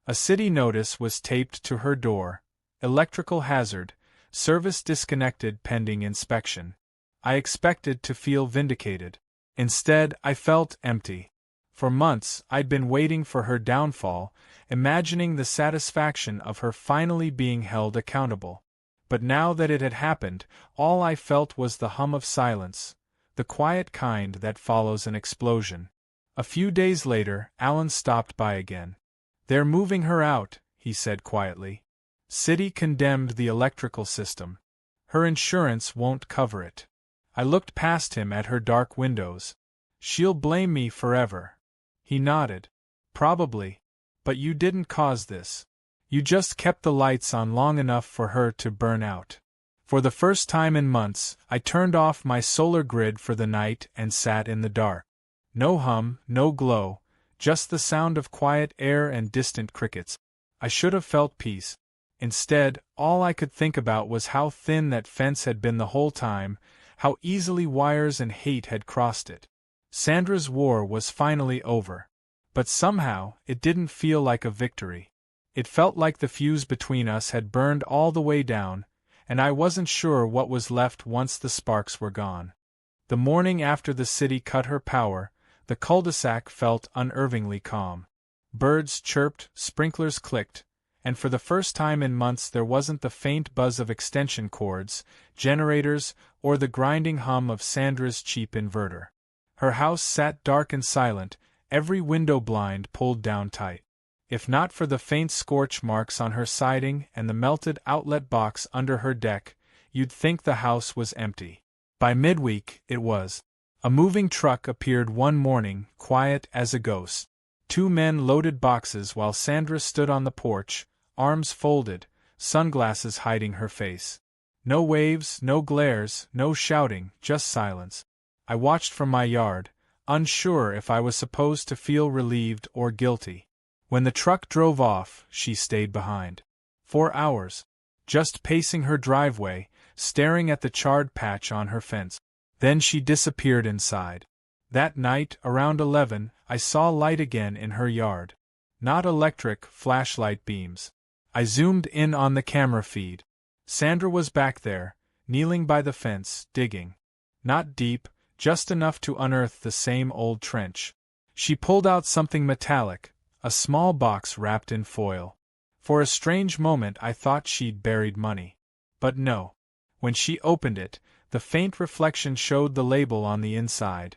A city notice was taped to her door. Electrical hazard, service disconnected pending inspection. I expected to feel vindicated. Instead, I felt empty. For months, I'd been waiting for her downfall, imagining the satisfaction of her finally being held accountable. But now that it had happened, all I felt was the hum of silence, the quiet kind that follows an explosion. A few days later, Alan stopped by again. They're moving her out, he said quietly. City condemned the electrical system. Her insurance won't cover it. I looked past him at her dark windows. She'll blame me forever. He nodded. Probably. But you didn't cause this. You just kept the lights on long enough for her to burn out. For the first time in months, I turned off my solar grid for the night and sat in the dark. No hum, no glow, just the sound of quiet air and distant crickets. I should have felt peace. Instead, all I could think about was how thin that fence had been the whole time, how easily wires and hate had crossed it. Sandra's war was finally over. But somehow, it didn't feel like a victory. It felt like the fuse between us had burned all the way down, and I wasn't sure what was left once the sparks were gone. The morning after the city cut her power, the cul-de-sac felt unnervingly calm. Birds chirped, sprinklers clicked, and for the first time in months there wasn't the faint buzz of extension cords, generators, or the grinding hum of Sandra's cheap inverter. Her house sat dark and silent, every window blind pulled down tight. If not for the faint scorch marks on her siding and the melted outlet box under her deck, you'd think the house was empty. By midweek, it was. A moving truck appeared one morning, quiet as a ghost. 2 men loaded boxes while Sandra stood on the porch, arms folded, sunglasses hiding her face. No waves, no glares, no shouting, just silence. I watched from my yard, unsure if I was supposed to feel relieved or guilty. When the truck drove off, she stayed behind. 4 hours. Just pacing her driveway, staring at the charred patch on her fence. Then she disappeared inside. That night, around 11, I saw light again in her yard. Not electric flashlight beams. I zoomed in on the camera feed. Sandra was back there, kneeling by the fence, digging. Not deep, just enough to unearth the same old trench. She pulled out something metallic, a small box wrapped in foil. For a strange moment I thought she'd buried money. But no. When she opened it, the faint reflection showed the label on the inside.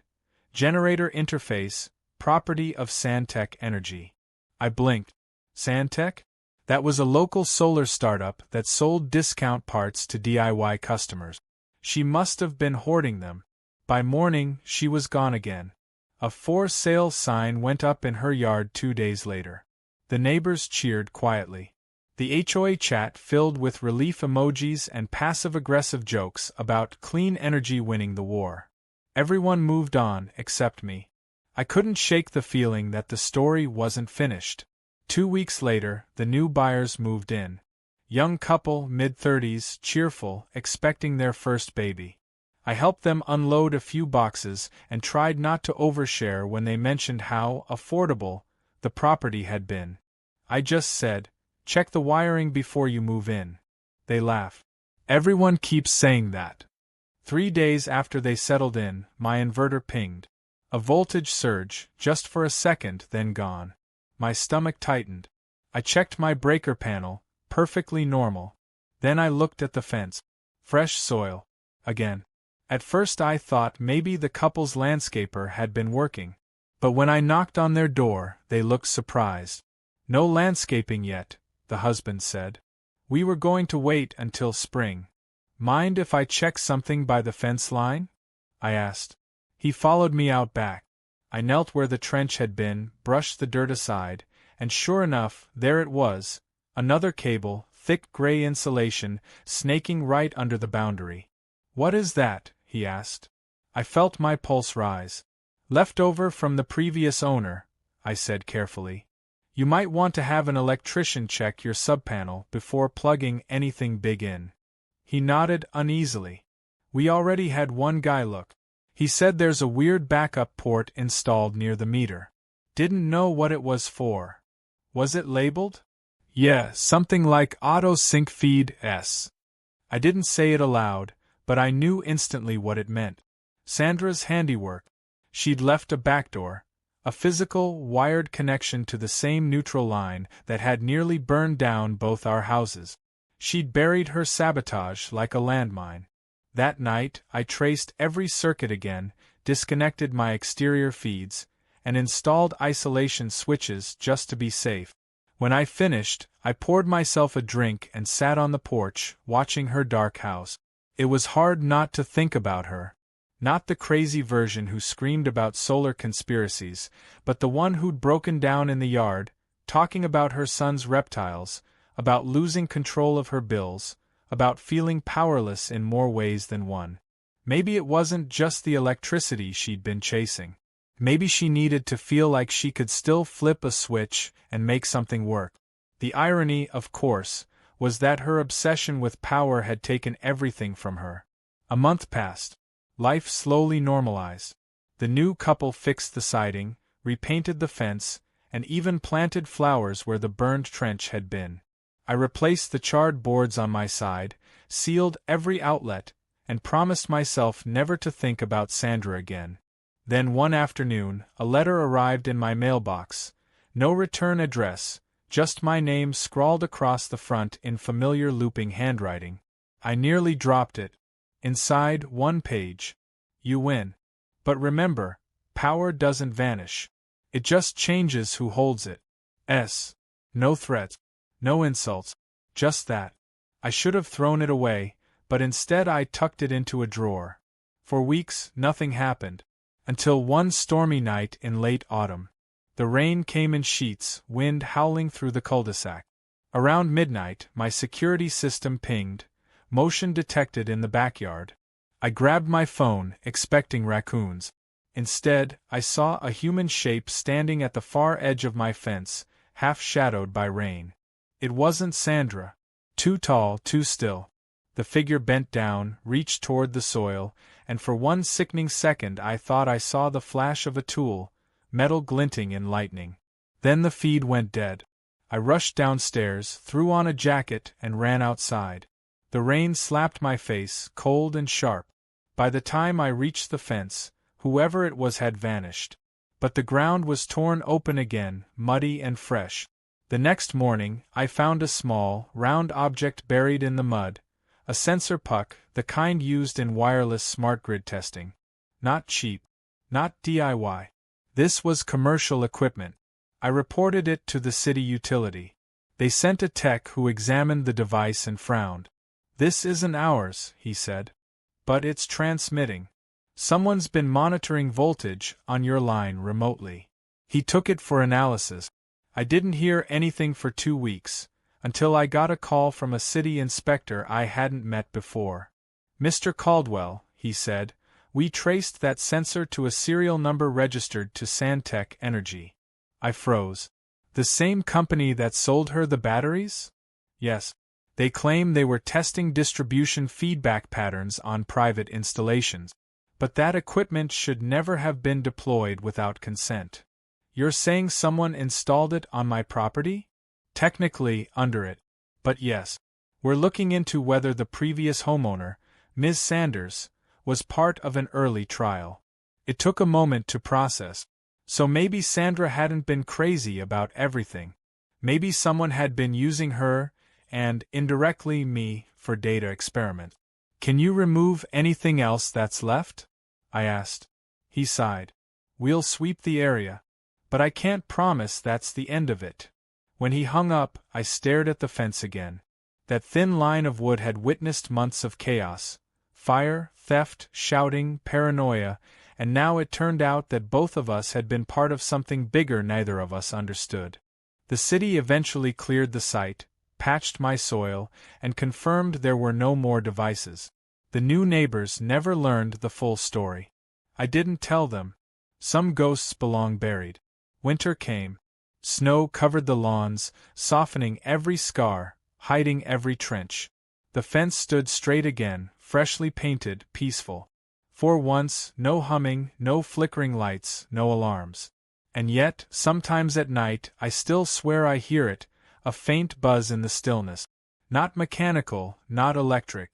Generator interface, property of Santec Energy. I blinked. Santec? That was a local solar startup that sold discount parts to DIY customers. She must have been hoarding them. By morning, she was gone again. A for sale sign went up in her yard 2 days later. The neighbors cheered quietly. The HOA chat filled with relief emojis and passive-aggressive jokes about clean energy winning the war. Everyone moved on except me. I couldn't shake the feeling that the story wasn't finished. 2 weeks later, the new buyers moved in. Young couple, mid-30s, cheerful, expecting their first baby. I helped them unload a few boxes and tried not to overshare when they mentioned how affordable the property had been. I just said, "Check the wiring before you move in." They laughed. Everyone keeps saying that. 3 days after they settled in, my inverter pinged. A voltage surge, just for a second, then gone. My stomach tightened. I checked my breaker panel, perfectly normal. Then I looked at the fence. Fresh soil. Again. At first I thought maybe the couple's landscaper had been working. But when I knocked on their door, they looked surprised. "No landscaping yet," the husband said. We were going to wait until spring. Mind if I check something by the fence line? I asked. He followed me out back. I knelt where the trench had been, brushed the dirt aside, and sure enough, there it was, another cable, thick gray insulation, snaking right under the boundary. What is that? He asked. I felt my pulse rise. Left over from the previous owner, I said carefully. You might want to have an electrician check your subpanel before plugging anything big in. He nodded uneasily. We already had one guy look. He said there's a weird backup port installed near the meter. Didn't know what it was for. Was it labeled? Yeah, something like Auto Sync Feed S. I didn't say it aloud, but I knew instantly what it meant. Sandra's handiwork. She'd left a backdoor, a physical, wired connection to the same neutral line that had nearly burned down both our houses. She'd buried her sabotage like a landmine. That night, I traced every circuit again, disconnected my exterior feeds, and installed isolation switches just to be safe. When I finished, I poured myself a drink and sat on the porch, watching her dark house. It was hard not to think about her. Not the crazy version who screamed about solar conspiracies, but the one who'd broken down in the yard, talking about her son's reptiles, about losing control of her bills, about feeling powerless in more ways than one. Maybe it wasn't just the electricity she'd been chasing. Maybe she needed to feel like she could still flip a switch and make something work. The irony, of course, was that her obsession with power had taken everything from her. A month passed. Life slowly normalized. The new couple fixed the siding, repainted the fence, and even planted flowers where the burned trench had been. I replaced the charred boards on my side, sealed every outlet, and promised myself never to think about Sandra again. Then one afternoon, a letter arrived in my mailbox. No return address, just my name scrawled across the front in familiar looping handwriting. I nearly dropped it. Inside, one page. You win. But remember, power doesn't vanish. It just changes who holds it. No threats. No insults. Just that. I should have thrown it away, but instead I tucked it into a drawer. For weeks, nothing happened. Until one stormy night in late autumn. The rain came in sheets, wind howling through the cul-de-sac. Around midnight, my security system pinged. Motion detected in the backyard. I grabbed my phone, expecting raccoons. Instead, I saw a human shape standing at the far edge of my fence, half shadowed by rain. It wasn't Sandra. Too tall, too still. The figure bent down, reached toward the soil, and for one sickening second I thought I saw the flash of a tool, metal glinting in lightning. Then the feed went dead. I rushed downstairs, threw on a jacket, and ran outside. The rain slapped my face, cold and sharp. By the time I reached the fence, whoever it was had vanished. But the ground was torn open again, muddy and fresh. The next morning, I found a small, round object buried in the mud. A sensor puck, the kind used in wireless smart grid testing. Not cheap. Not DIY. This was commercial equipment. I reported it to the city utility. They sent a tech who examined the device and frowned. This isn't ours, he said. But it's transmitting. Someone's been monitoring voltage on your line remotely. He took it for analysis. I didn't hear anything for 2 weeks, until I got a call from a city inspector I hadn't met before. Mr. Caldwell, he said, we traced that sensor to a serial number registered to Sandtech Energy. I froze. The same company that sold her the batteries? Yes. They claim they were testing distribution feedback patterns on private installations. But that equipment should never have been deployed without consent. You're saying someone installed it on my property? Technically, under it. But yes. We're looking into whether the previous homeowner, Ms. Sanders, was part of an early trial. It took a moment to process. So maybe Sandra hadn't been crazy about everything. Maybe someone had been using her, and, indirectly, me, for data experiments. Can you remove anything else that's left? I asked. He sighed. We'll sweep the area. But I can't promise that's the end of it. When he hung up, I stared at the fence again. That thin line of wood had witnessed months of chaos, fire, theft, shouting, paranoia, and now it turned out that both of us had been part of something bigger neither of us understood. The city eventually cleared the site, patched my soil, and confirmed there were no more devices. The new neighbors never learned the full story. I didn't tell them. Some ghosts belong buried. Winter came. Snow covered the lawns, softening every scar, hiding every trench. The fence stood straight again, freshly painted, peaceful. For once, no humming, no flickering lights, no alarms. And yet, sometimes at night, I still swear I hear it, a faint buzz in the stillness. Not mechanical, not electric.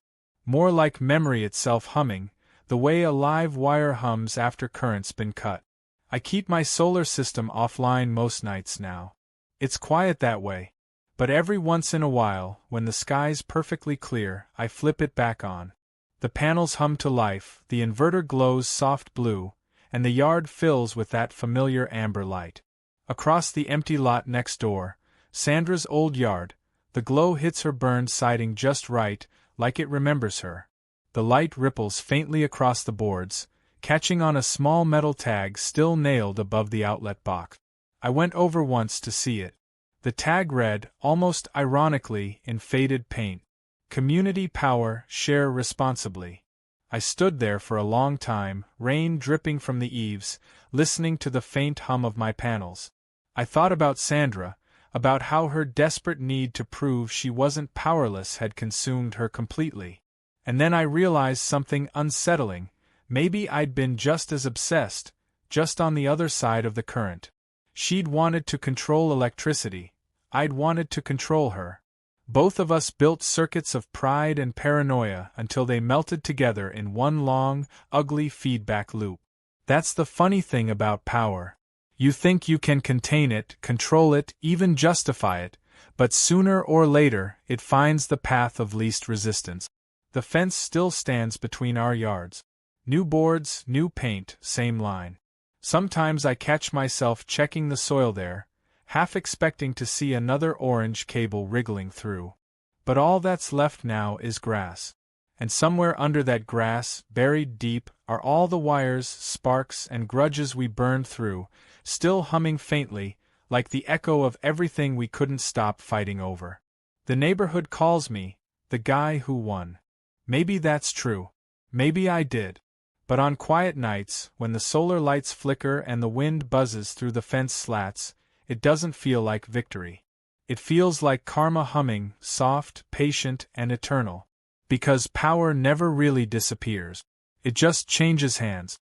More like memory itself humming, the way a live wire hums after current's been cut. I keep my solar system offline most nights now. It's quiet that way. But every once in a while, when the sky's perfectly clear, I flip it back on. The panels hum to life, the inverter glows soft blue, and the yard fills with that familiar amber light. Across the empty lot next door, Sandra's old yard, the glow hits her burned siding just right, like it remembers her. The light ripples faintly across the boards, catching on a small metal tag still nailed above the outlet box. I went over once to see it. The tag read, almost ironically, in faded paint, "Community power, share responsibly." I stood there for a long time, rain dripping from the eaves, listening to the faint hum of my panels. I thought about Sandra, about how her desperate need to prove she wasn't powerless had consumed her completely. And then I realized something unsettling. Maybe I'd been just as obsessed, just on the other side of the current. She'd wanted to control electricity. I'd wanted to control her. Both of us built circuits of pride and paranoia until they melted together in one long, ugly feedback loop. That's the funny thing about power. You think you can contain it, control it, even justify it, but sooner or later it finds the path of least resistance. The fence still stands between our yards. New boards, new paint, same line. Sometimes I catch myself checking the soil there, half expecting to see another orange cable wriggling through. But all that's left now is grass. And somewhere under that grass, buried deep, are all the wires, sparks, and grudges we burned through, still humming faintly, like the echo of everything we couldn't stop fighting over. The neighborhood calls me, the guy who won. Maybe that's true. Maybe I did. But on quiet nights, when the solar lights flicker and the wind buzzes through the fence slats, it doesn't feel like victory. It feels like karma humming, soft, patient, and eternal. Because power never really disappears. It just changes hands.